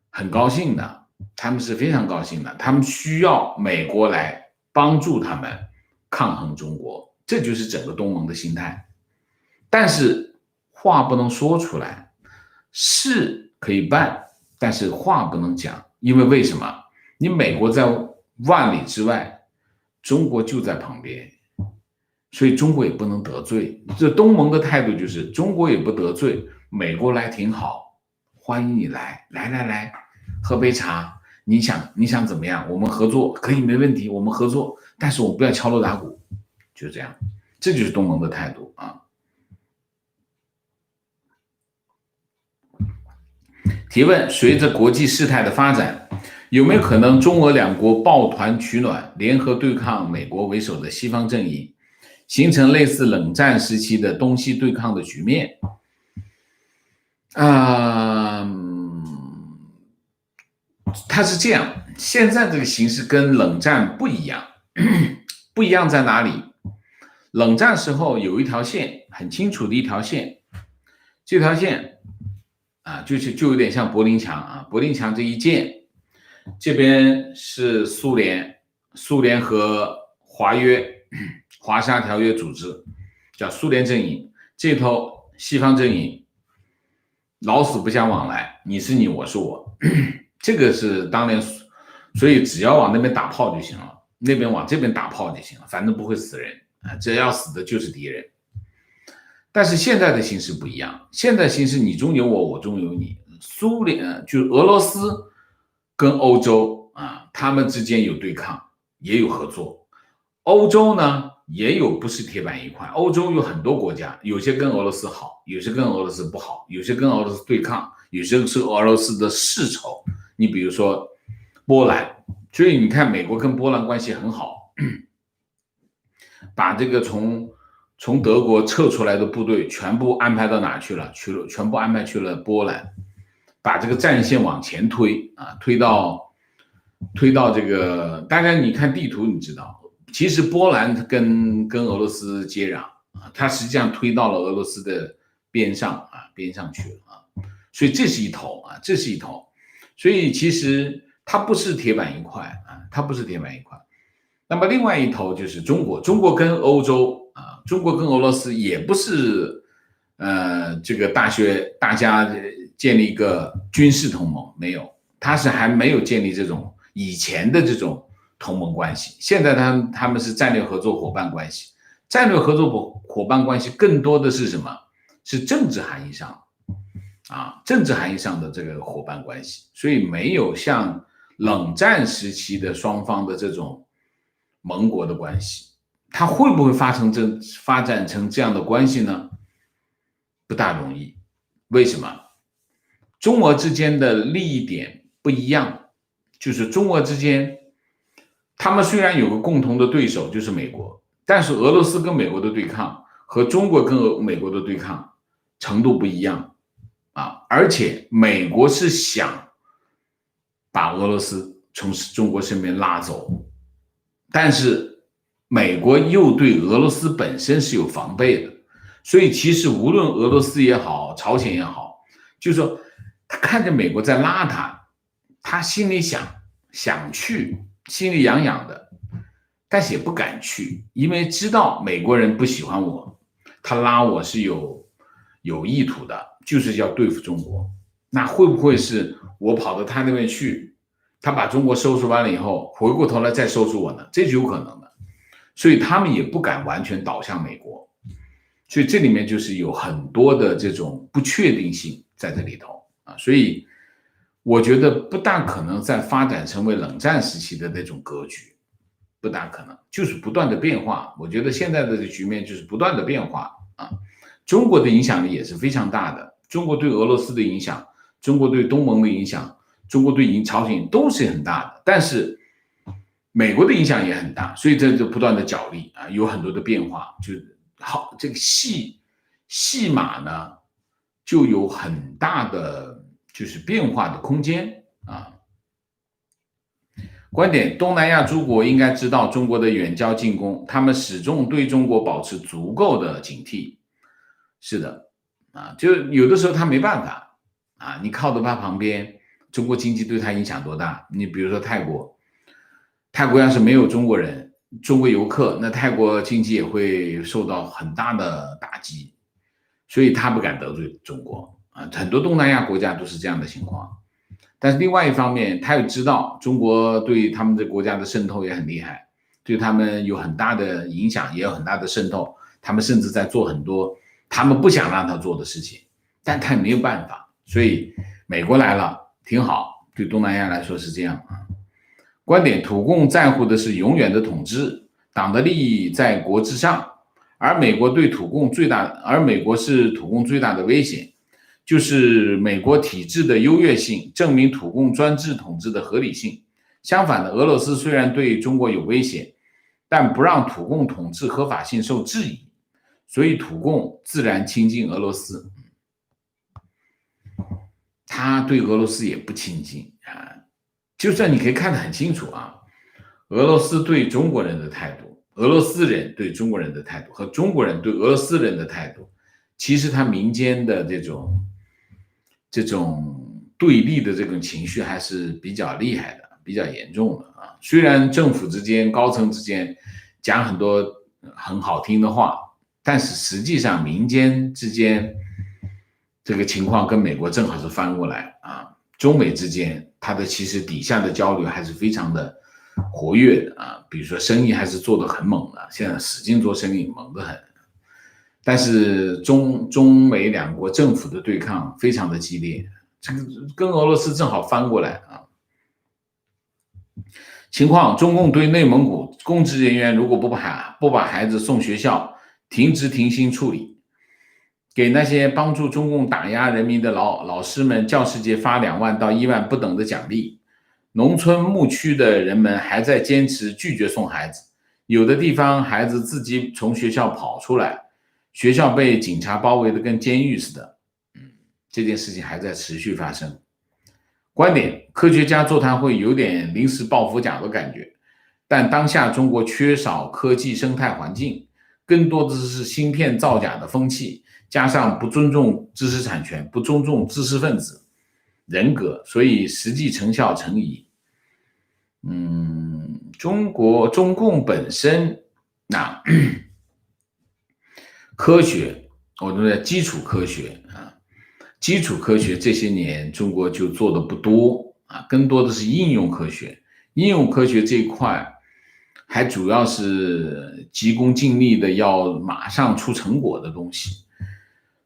很高兴的，他们是非常高兴的，他们需要美国来帮助他们抗衡中国，这就是整个东盟的心态。但是话不能说出来，事可以办，但是话不能讲，因为为什么？你美国在万里之外，中国就在旁边，所以中国也不能得罪。这东盟的态度就是中国也不得罪，美国来挺好，欢迎你来喝杯茶，你想怎么样？我们合作可以，没问题，我们合作，但是我们不要敲锣打鼓，就这样，这就是东盟的态度提问：随着国际事态的发展，有没有可能中俄两国抱团取暖，联合对抗美国为首的西方阵营，形成类似冷战时期的东西对抗的局面？它是这样，现在这个形势跟冷战不一样，不一样在哪里？冷战时候有一条线，很清楚的一条线，这条线就有点像柏林墙柏林墙这一建，这边是苏联和华沙条约组织，叫苏联阵营，这头西方阵营，老死不相往来，你是你，我是我，这个是当年，所以只要往那边打炮就行了，那边往这边打炮就行了，反正不会死人只要死的就是敌人。但是现在的形势不一样，现在形势你中有我，我中有你。苏联就是俄罗斯跟欧洲他们之间有对抗，也有合作。欧洲呢也有不是铁板一块，欧洲有很多国家，有些跟俄罗斯好，有些跟俄罗斯不好，有些跟俄罗斯对抗，有些是俄罗斯的世仇。你比如说波兰，所以你看美国跟波兰关系很好，把这个从德国撤出来的部队全部安排到哪去了？全部安排去了波兰，把这个战线往前推推到这个，大家你看地图你知道，其实波兰跟俄罗斯接壤它实际上推到了俄罗斯的边上去了所以这是一头这是一头，所以其实它不是铁板一块它不是铁板一块。那么另外一头就是中国跟欧洲啊，中国跟俄罗斯也不是这个大家建立一个军事同盟，没有，他是还没有建立这种以前的这种同盟关系。现在他们是战略合作伙伴关系，战略合作伙伴关系更多的是什么？是政治含义上政治含义上的这个伙伴关系，所以没有像冷战时期的双方的这种盟国的关系。它会不会发展成这样的关系呢？不大容易。为什么？中俄之间的利益点不一样，就是中俄之间，他们虽然有个共同的对手，就是美国，但是俄罗斯跟美国的对抗和中国跟美国的对抗程度不一样而且美国是想把俄罗斯从中国身边拉走，但是美国又对俄罗斯本身是有防备的，所以其实无论俄罗斯也好，朝鲜也好，就是说他看着美国在拉他心里想去，心里痒痒的，但是也不敢去，因为知道美国人不喜欢我，他拉我是有意图的，就是要对付中国。那会不会是我跑到他那边去，他把中国收拾完了以后，回过头来再收拾我呢？这是有可能的。所以他们也不敢完全倒向美国，所以这里面就是有很多的这种不确定性在这里头所以我觉得不大可能再发展成为冷战时期的那种格局，不大可能，就是不断的变化。我觉得现在的局面就是不断的变化中国的影响力也是非常大的，中国对俄罗斯的影响，中国对东盟的影响，中国对朝鲜都是很大的，但是美国的影响也很大，所以这就不断的角力有很多的变化，就是好这个戏码呢就有很大的就是变化的空间观点：东南亚诸国应该知道中国的远交近攻，他们始终对中国保持足够的警惕。是的就有的时候他没办法你靠在他旁边，中国经济对他影响多大？你比如说泰国要是没有中国人、中国游客，那泰国经济也会受到很大的打击，所以他不敢得罪中国很多东南亚国家都是这样的情况。但是另外一方面，他又知道中国对他们的国家的渗透也很厉害，对他们有很大的影响，也有很大的渗透。他们甚至在做很多他们不想让他做的事情，但他也没有办法。所以美国来了挺好，对东南亚来说是这样观点：土共在乎的是永远的统治，党的利益在国之上，而美国是土共最大的威胁，就是美国体制的优越性证明土共专制统治的合理性。相反的，俄罗斯虽然对中国有威胁，但不让土共统治合法性受质疑，所以土共自然亲近俄罗斯。他对俄罗斯也不亲近就算你可以看得很清楚俄罗斯对中国人的态度，俄罗斯人对中国人的态度和中国人对俄罗斯人的态度，其实他民间的这种对立的这种情绪还是比较厉害的，比较严重的虽然政府之间、高层之间讲很多很好听的话，但是实际上民间之间这个情况跟美国正好是翻过来中美之间它的其实底下的交流还是非常的活跃的比如说生意还是做得很猛的，现在使劲做生意猛得很。但是中美两国政府的对抗非常的激烈，这个跟俄罗斯正好翻过来情况：中共对内蒙古公职人员如果不把孩子送学校，停职停薪处理，给那些帮助中共打压人民的老师们教师节发2万到1万不等的奖励。农村牧区的人们还在坚持拒绝送孩子，有的地方孩子自己从学校跑出来，学校被警察包围的跟监狱似的这件事情还在持续发生。观点：科学家座谈会有点临时抱佛脚的感觉，但当下中国缺少科技生态环境，更多的是芯片造假的风气，加上不尊重知识产权，不尊重知识分子人格，所以实际成效成疑。中共本身科学，我们的基础科学啊，基础科学这些年中国就做的不多啊，更多的是应用科学。应用科学这一块还主要是急功近利的，要马上出成果的东西。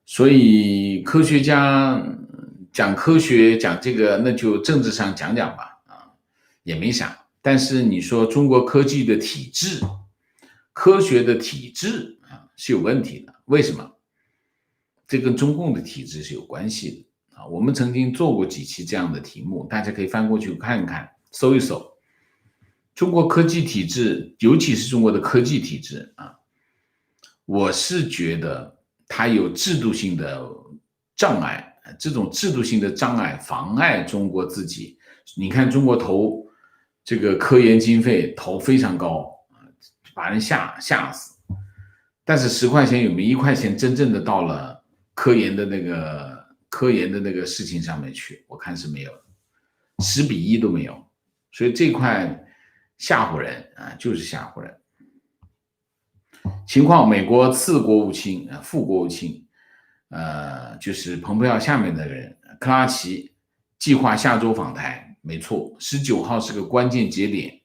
所以科学家讲科学讲这个，那就政治上讲讲吧，啊，也没啥。但是你说中国科技的体制，科学的体制啊是有问题的，为什么？这跟中共的体制是有关系的啊。我们曾经做过几期这样的题目，大家可以翻过去看看，搜一搜。中国科技体制，尤其是中国的科技体制啊，我是觉得它有制度性的障碍，这种制度性的障碍妨碍中国自己。你看中国投这个科研经费投非常高，把人吓死。但是10块钱有没有1块钱真正的到了科研的那个事情上面去？我看是没有，10:1都没有。所以这块吓唬人啊，就是吓唬人。情况，美国次国务卿、副国务卿，就是蓬佩奥下面的人克拉奇，计划下周访台，没错，19号是个关键节点。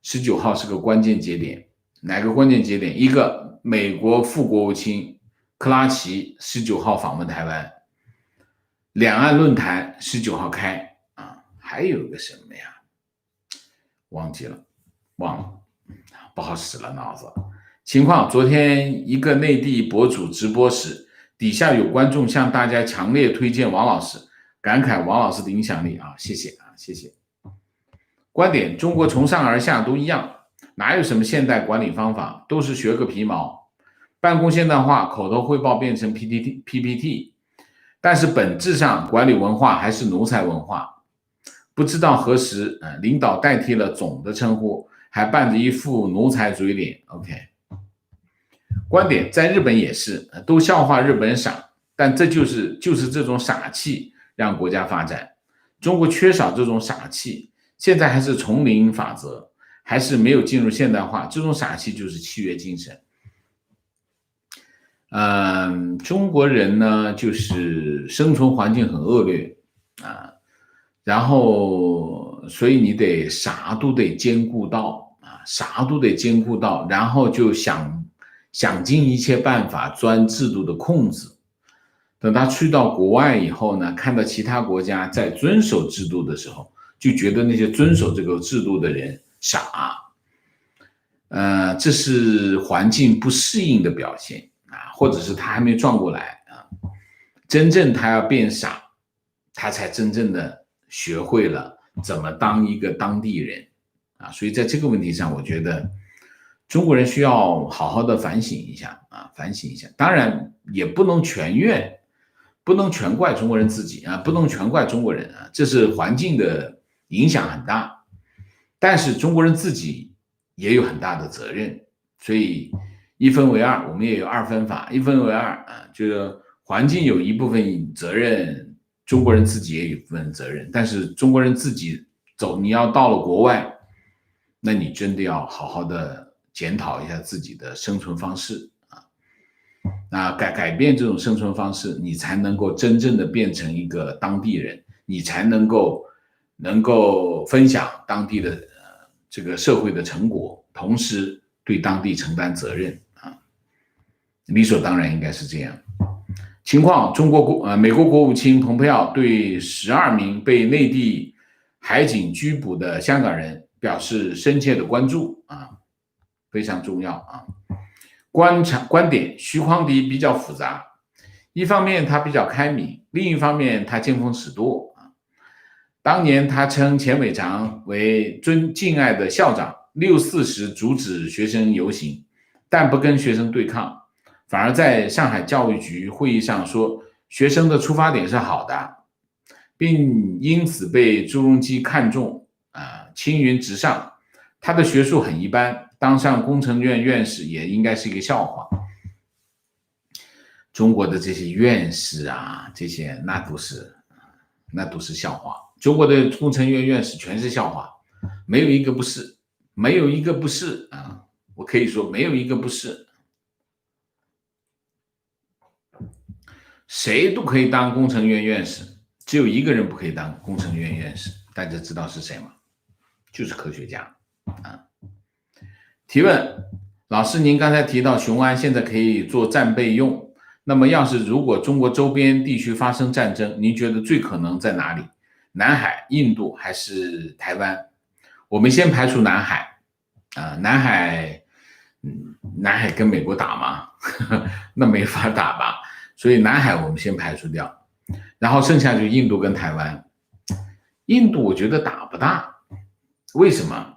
19号是个关键节点，哪个关键节点？一个，美国副国务卿克拉奇19号访问台湾，两岸论坛19号开啊，还有个什么呀？忘记了，忘了，不好使了脑子。情况，昨天一个内地博主直播时，底下有观众向大家强烈推荐王老师，感慨王老师的影响力啊，谢谢啊，谢谢。观点，中国从上而下都一样，哪有什么现代管理方法，都是学个皮毛。办公现代化，口头汇报变成 PPT， 但是本质上管理文化还是奴才文化。不知道何时，领导代替了总的称呼，还扮着一副奴才嘴脸。OK， 观点，在日本也是，都笑话日本人傻，但这就是这种傻气让国家发展。中国缺少这种傻气，现在还是丛林法则，还是没有进入现代化，这种傻气就是契约精神。中国人呢，就是生存环境很恶劣啊，然后所以你得啥都得兼顾到啊，啥都得兼顾到，然后就想尽一切办法钻制度的空子。等他去到国外以后呢，看到其他国家在遵守制度的时候，就觉得那些遵守这个制度的人傻。这是环境不适应的表现啊，或者是他还没转过来啊。真正他要变傻，他才真正的学会了怎么当一个当地人啊。所以在这个问题上，我觉得中国人需要好好的反省一下啊，反省一下。当然也不能全怨，不能全怪中国人自己啊，不能全怪中国人啊，这是环境的影响很大，但是中国人自己也有很大的责任。所以一分为二，我们也有二分法，一分为二啊，就是环境有一部分责任，中国人自己也有一部分责任。但是中国人自己走，你要到了国外，那你真的要好好的检讨一下自己的生存方式啊。那改变这种生存方式，你才能够真正的变成一个当地人，你才能够分享当地的这个社会的成果，同时对当地承担责任啊，理所当然应该是这样。情况，美国国务卿蓬佩奥对12名被内地海警拘捕的香港人表示深切的关注啊，非常重要啊。观点，徐匡迪比较复杂，一方面他比较开明，另一方面他见风使舵啊。当年他称钱伟长为敬爱的校长，6·4时阻止学生游行，但不跟学生对抗，反而在上海教育局会议上说学生的出发点是好的，并因此被朱镕基看中青云直上。他的学术很一般，当上工程院院士也应该是一个笑话。中国的这些院士啊，这些那都是笑话。中国的工程院院士全是笑话，没有一个不是，没有一个不是啊！我可以说没有一个不是。谁都可以当工程院院士，只有一个人不可以当工程院院士，大家知道是谁吗？就是科学家啊。提问：老师，您刚才提到雄安现在可以做战备用，那么如果中国周边地区发生战争，您觉得最可能在哪里？南海、印度还是台湾？我们先排除南海啊，南海跟美国打吗？那没法打吧，所以南海我们先排除掉，然后剩下就印度跟台湾。印度我觉得打不大，为什么？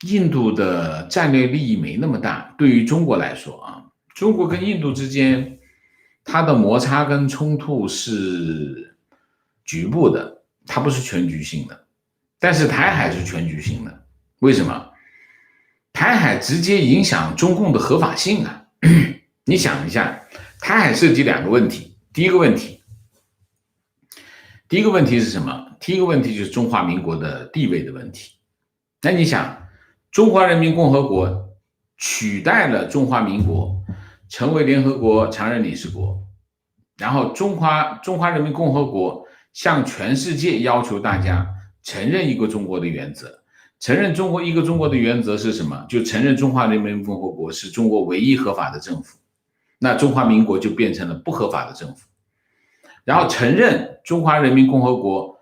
印度的战略利益没那么大，对于中国来说啊，中国跟印度之间它的摩擦跟冲突是局部的，它不是全局性的。但是台海是全局性的，为什么？台海直接影响中共的合法性啊！你想一下，台海涉及两个问题，第一个问题是什么？第一个问题就是中华民国的地位的问题。那你想，中华人民共和国取代了中华民国，成为联合国常任理事国，然后中华人民共和国向全世界要求大家承认一个中国的原则。承认一个中国的原则是什么？就承认中华人民共和国是中国唯一合法的政府，那中华民国就变成了不合法的政府。然后承认中华人民共和国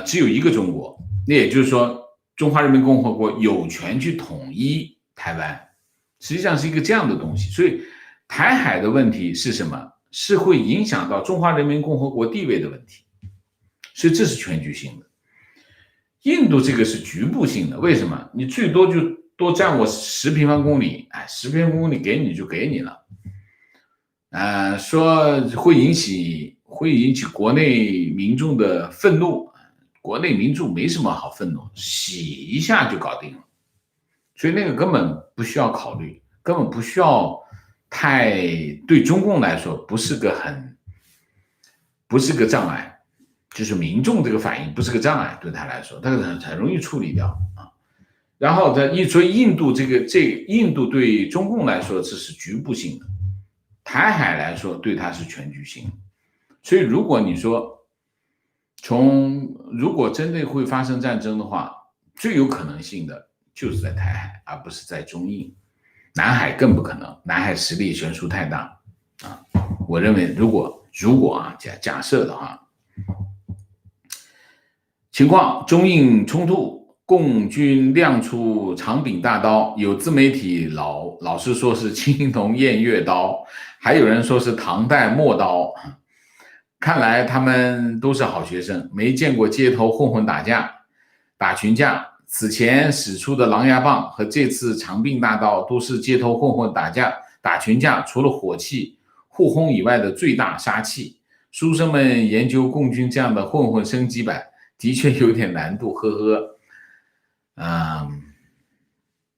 只有一个中国，那也就是说中华人民共和国有权去统一台湾，实际上是一个这样的东西。所以台海的问题是什么？是会影响到中华人民共和国地位的问题，所以这是全局性的。印度这个是局部性的，为什么？你最多就多占我10平方公里，10平方公里给你就给你了，说会引起国内民众的愤怒，国内民众没什么好愤怒，洗一下就搞定了，所以那个根本不需要考虑，根本不需要对中共来说不是个障碍。就是民众这个反应不是个障碍，对他来说，他很容易处理掉啊。然后所以印度印度对中共来说这是局部性的，台海来说对它是全局性的。所以如果你说如果真的会发生战争的话，最有可能性的就是在台海，而不是在中印。南海更不可能，南海实力悬殊太大啊。我认为如果假设的话。情况：中印冲突，共军亮出长柄大刀，有自媒体老是说是青铜偃月刀，还有人说是唐代陌刀。看来他们都是好学生，没见过街头混混打群架。此前使出的狼牙棒和这次长柄大刀都是街头混混打群架除了火器互轰以外的最大杀器。书生们研究共军这样的混混升级版的确有点难度，呵呵。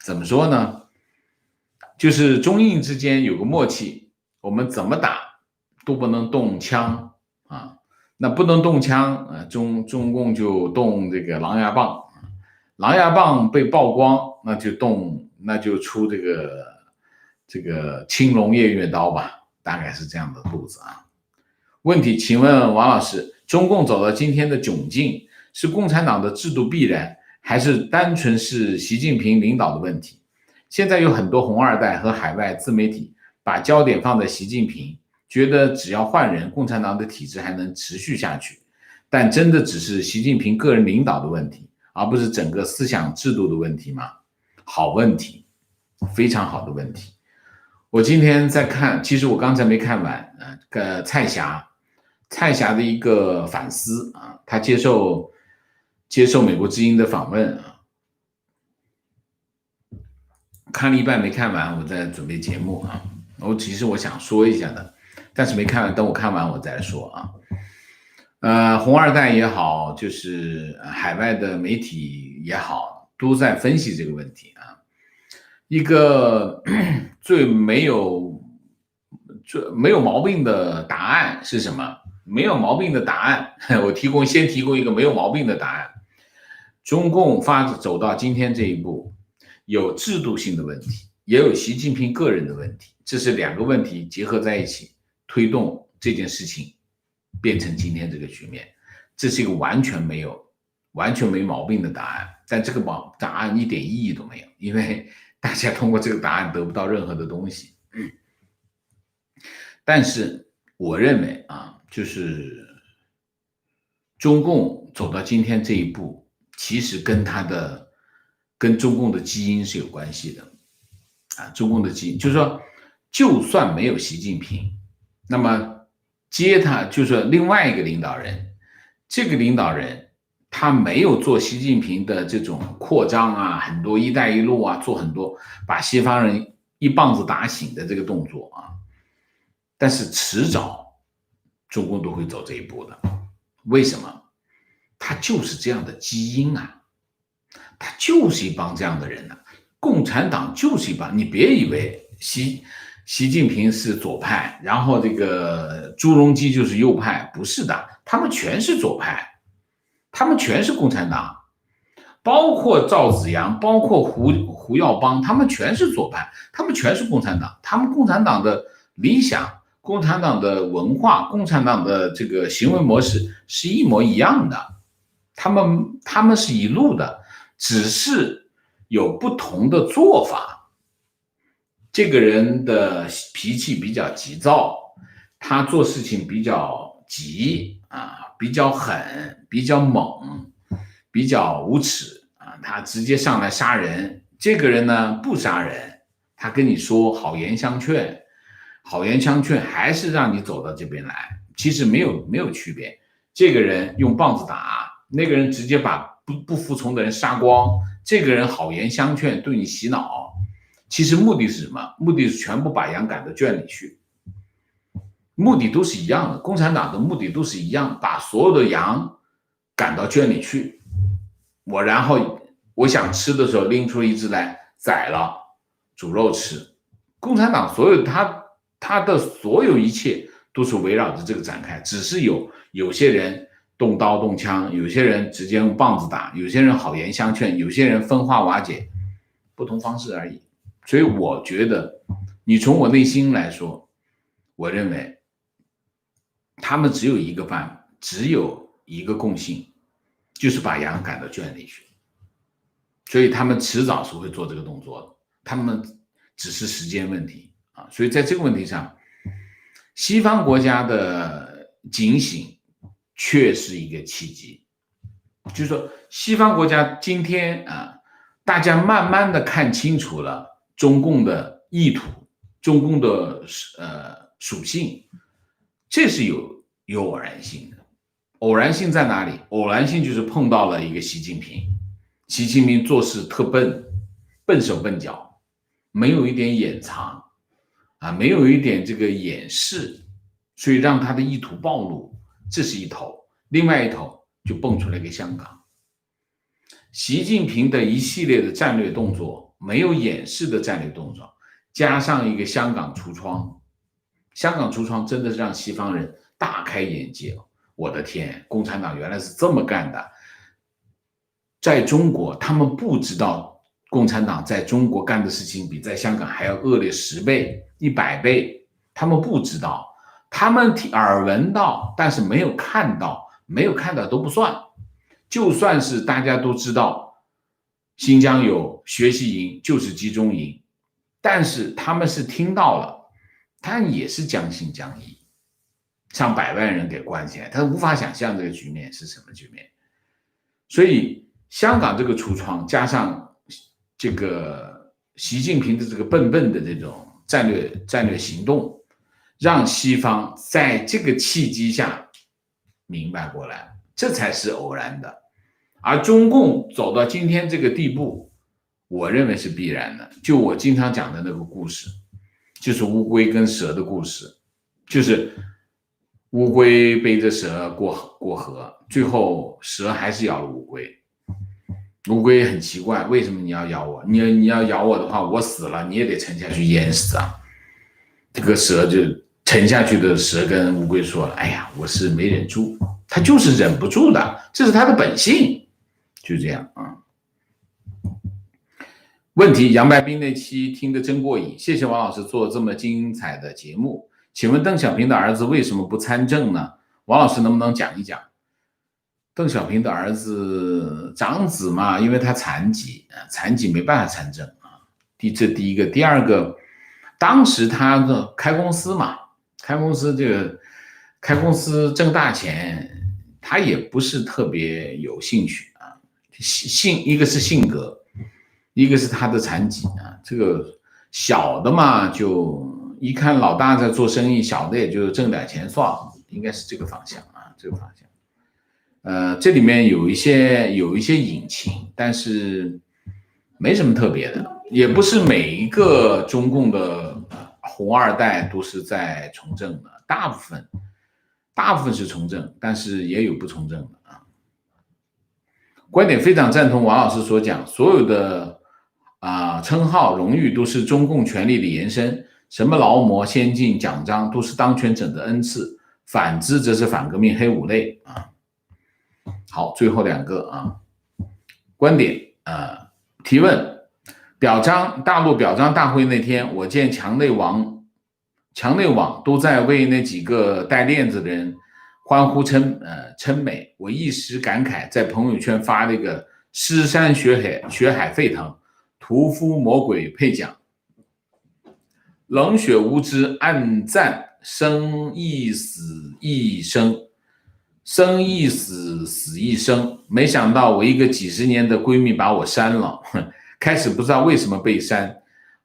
怎么说呢？就是中印之间有个默契，我们怎么打都不能动枪啊。那不能动枪，中共就动这个狼牙棒，狼牙棒被曝光，那就出这个青龙偃月刀吧，大概是这样的路子啊。问题，请问王老师，中共走到今天的窘境，是共产党的制度必然，还是单纯是习近平领导的问题？现在有很多红二代和海外自媒体把焦点放在习近平，觉得只要换人，共产党的体制还能持续下去。但真的只是习近平个人领导的问题，而不是整个思想制度的问题吗？好问题，非常好的问题。我今天在看，其实我刚才没看完，蔡霞的一个反思啊，他接受美国之音的访问啊，看了一半没看完，我在准备节目啊。其实我想说一下的，但是没看完，等我看完我再说啊。红二代也好，就是海外的媒体也好，都在分析这个问题啊。一个最没有毛病的答案是什么？没有毛病的答案，我先提供一个没有毛病的答案。中共走到今天这一步，有制度性的问题，也有习近平个人的问题，这是两个问题结合在一起推动这件事情变成今天这个局面。这是一个完全没毛病的答案，但这个答案一点意义都没有，因为大家通过这个答案得不到任何的东西。但是我认为就是中共走到今天这一步，其实跟中共的基因是有关系的中共的基因就是说，就算没有习近平，那么接他就是另外一个领导人，这个领导人他没有做习近平的这种扩张很多一带一路做很多把西方人一棒子打醒的这个动作但是迟早中共都会走这一步的。为什么？他就是这样的基因他就是一帮这样的人共产党就是一帮，你别以为习近平是左派，然后这个朱镕基就是右派，不是的，他们全是左派，他们全是共产党，包括赵紫阳，包括胡耀邦，他们全是左派，他们全是共产党，他们共产党的理想、共产党的文化、共产党的这个行为模式是一模一样的，他们是一路的，只是有不同的做法。这个人的脾气比较急躁，他做事情比较急比较狠，比较猛，比较无耻他直接上来杀人。这个人呢不杀人，他跟你说好言相劝，还是让你走到这边来，其实没有区别。这个人用棒子打，那个人直接把不服从的人杀光，这个人好言相劝，对你洗脑，其实目的是什么？目的是全部把羊赶到圈里去，目的都是一样的，共产党的目的都是一样，把所有的羊赶到圈里去，然后我想吃的时候拎出一只来宰了煮肉吃。共产党所有他的所有一切都是围绕着这个展开，只是有些人动刀动枪，有些人直接用棒子打，有些人好言相劝，有些人分化瓦解，不同方式而已。所以我觉得你从我内心来说，我认为他们只有一个共性，就是把羊赶到圈里去，所以他们迟早是会做这个动作的，他们只是时间问题所以在这个问题上，西方国家的警醒确是一个契机，就是说西方国家今天大家慢慢的看清楚了中共的意图，中共的属性，这是有偶然性的。偶然性在哪里？偶然性就是碰到了一个习近平做事特笨手笨脚，没有一点掩藏没有一点这个掩饰，所以让他的意图暴露，这是一头。另外一头就蹦出来一个香港，习近平的一系列的战略动作，没有掩饰的战略动作，加上一个香港橱窗，香港橱窗真的是让西方人大开眼界。我的天，共产党原来是这么干的。在中国他们不知道共产党在中国干的事情比在香港还要恶劣10倍100倍，他们不知道，他们耳闻到，但是没有看到，没有看到都不算。就算是大家都知道新疆有学习营就是集中营，但是他们是听到了，他也是将信将疑，上百万人给关起来，他无法想象这个局面是什么局面。所以香港这个橱窗加上这个习近平的这个笨的这种战略行动，让西方在这个契机下明白过来，这才是偶然的。而中共走到今天这个地步，我认为是必然的。就我经常讲的那个故事，就是乌龟跟蛇的故事，就是乌龟背着蛇过河，最后蛇还是咬了乌龟。乌龟很奇怪，为什么你要咬我？你要咬我的话，我死了你也得沉下去淹死啊。这个蛇就沉下去的蛇跟乌龟说了：“哎呀，我是没忍住，他就是忍不住的，这是他的本性。”就这样问题，杨白冰那期听得真过瘾，谢谢王老师做这么精彩的节目。请问邓小平的儿子为什么不参政呢？王老师能不能讲一讲？邓小平的儿子长子嘛，因为他残疾没办法参政啊。这第一个，第二个，当时他的开公司嘛，开公司挣大钱，他也不是特别有兴趣啊。一个是性格，一个是他的残疾啊。这个小的嘛，就一看老大在做生意，小的也就挣点钱算了，应该是这个方向啊，这个方向。这里面有一些隐情，但是没什么特别的，也不是每一个中共的红二代都是在从政的，大部分是从政，但是也有不从政的啊。观点非常赞同王老师所讲，所有的称号荣誉都是中共权力的延伸，什么劳模、先进、奖章都是当权者的恩赐，反之则是反革命黑五类啊。好，最后两个啊，观点提问：大陆表彰大会那天，我见墙内网都在为那几个戴链子的人欢呼称美，我一时感慨，在朋友圈发了一个尸山血海沸腾，屠夫魔鬼配奖，冷血无知暗赞，生亦死亦生。生亦死，死亦生。没想到我一个几十年的闺蜜把我删了，开始不知道为什么被删，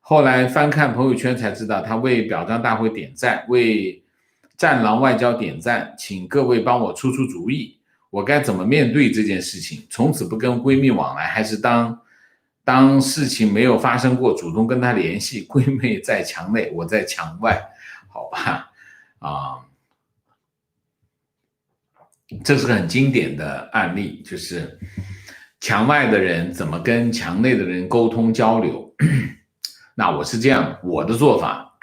后来翻看朋友圈才知道她为表彰大会点赞，为战狼外交点赞，请各位帮我出主意，我该怎么面对这件事情？从此不跟闺蜜往来，还是当事情没有发生过，主动跟她联系？闺蜜在墙内，我在墙外，好吧？这是个很经典的案例，就是墙外的人怎么跟墙内的人沟通交流。那我是这样，我的做法，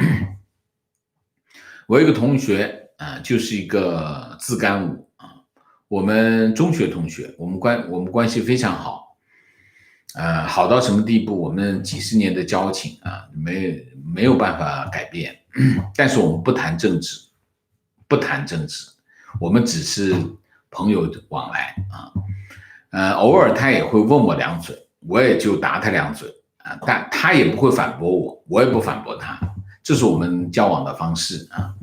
我有一个同学就是一个自干五啊，我们中学同学，我们关系非常好，好到什么地步？我们几十年的交情啊，没有办法改变，但是我们不谈政治，我们只是朋友往来啊，偶尔他也会问我两嘴，我也就答他两嘴啊，但他也不会反驳我，我也不反驳他，这是我们交往的方式啊。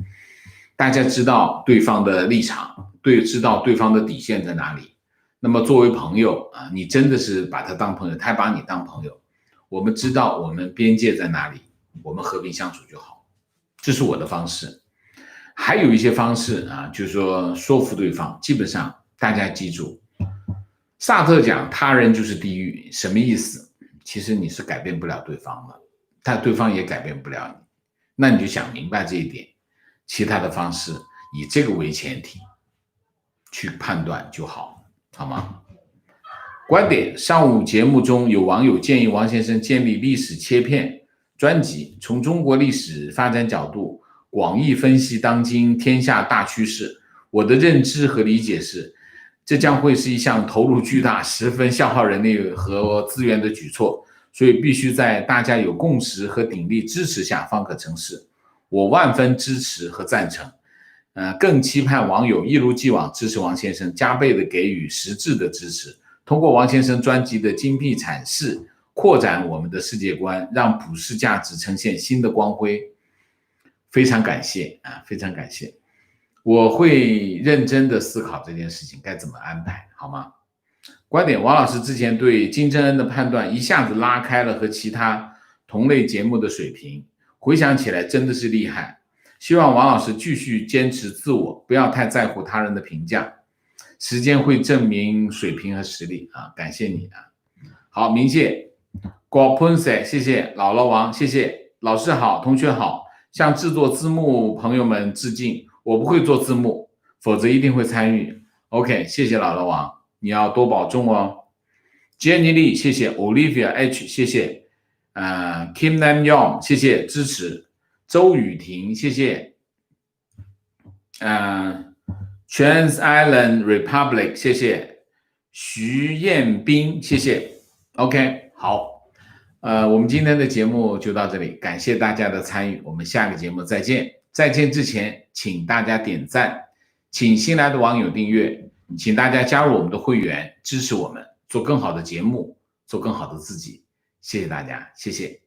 大家知道对方的立场，知道对方的底线在哪里。那么作为朋友啊，你真的是把他当朋友，他把你当朋友，我们知道我们边界在哪里，我们和平相处就好，这是我的方式。还有一些方式啊，就是说说服对方，基本上大家记住，萨特讲他人就是地狱，什么意思？其实你是改变不了对方的，但对方也改变不了你，那你就想明白这一点，其他的方式以这个为前提去判断就好，好吗？观点：上午节目中有网友建议王先生建立历史切片专辑，从中国历史发展角度广义分析当今天下大趋势。我的认知和理解是，这将会是一项投入巨大、十分消耗人力和资源的举措，所以必须在大家有共识和鼎力支持下方可成事。我万分支持和赞成，更期盼网友一如既往支持王先生，加倍的给予实质的支持，通过王先生专辑的精辟阐释，扩展我们的世界观，让普世价值呈现新的光辉。非常感谢啊，非常感谢，我会认真的思考这件事情该怎么安排，好吗？观点：王老师之前对金正恩的判断一下子拉开了和其他同类节目的水平，回想起来真的是厉害。希望王老师继续坚持自我，不要太在乎他人的评价，时间会证明水平和实力啊！感谢你啊！好，明谢郭喷塞，谢谢姥姥王，谢谢老师好，同学好。向制作字幕朋友们致敬，我不会做字幕，否则一定会参与。OK， 谢谢姥姥王，你要多保重哦。Jenny Lee， 谢谢 Olivia H， 谢谢Kim Nam Yong， 谢谢支持。周雨婷，谢谢Trans Island Republic， 谢谢徐彦斌，谢谢。OK， 好。我们今天的节目就到这里，感谢大家的参与，我们下个节目再见。再见之前，请大家点赞，请新来的网友订阅，请大家加入我们的会员，支持我们做更好的节目，做更好的自己。谢谢大家，谢谢。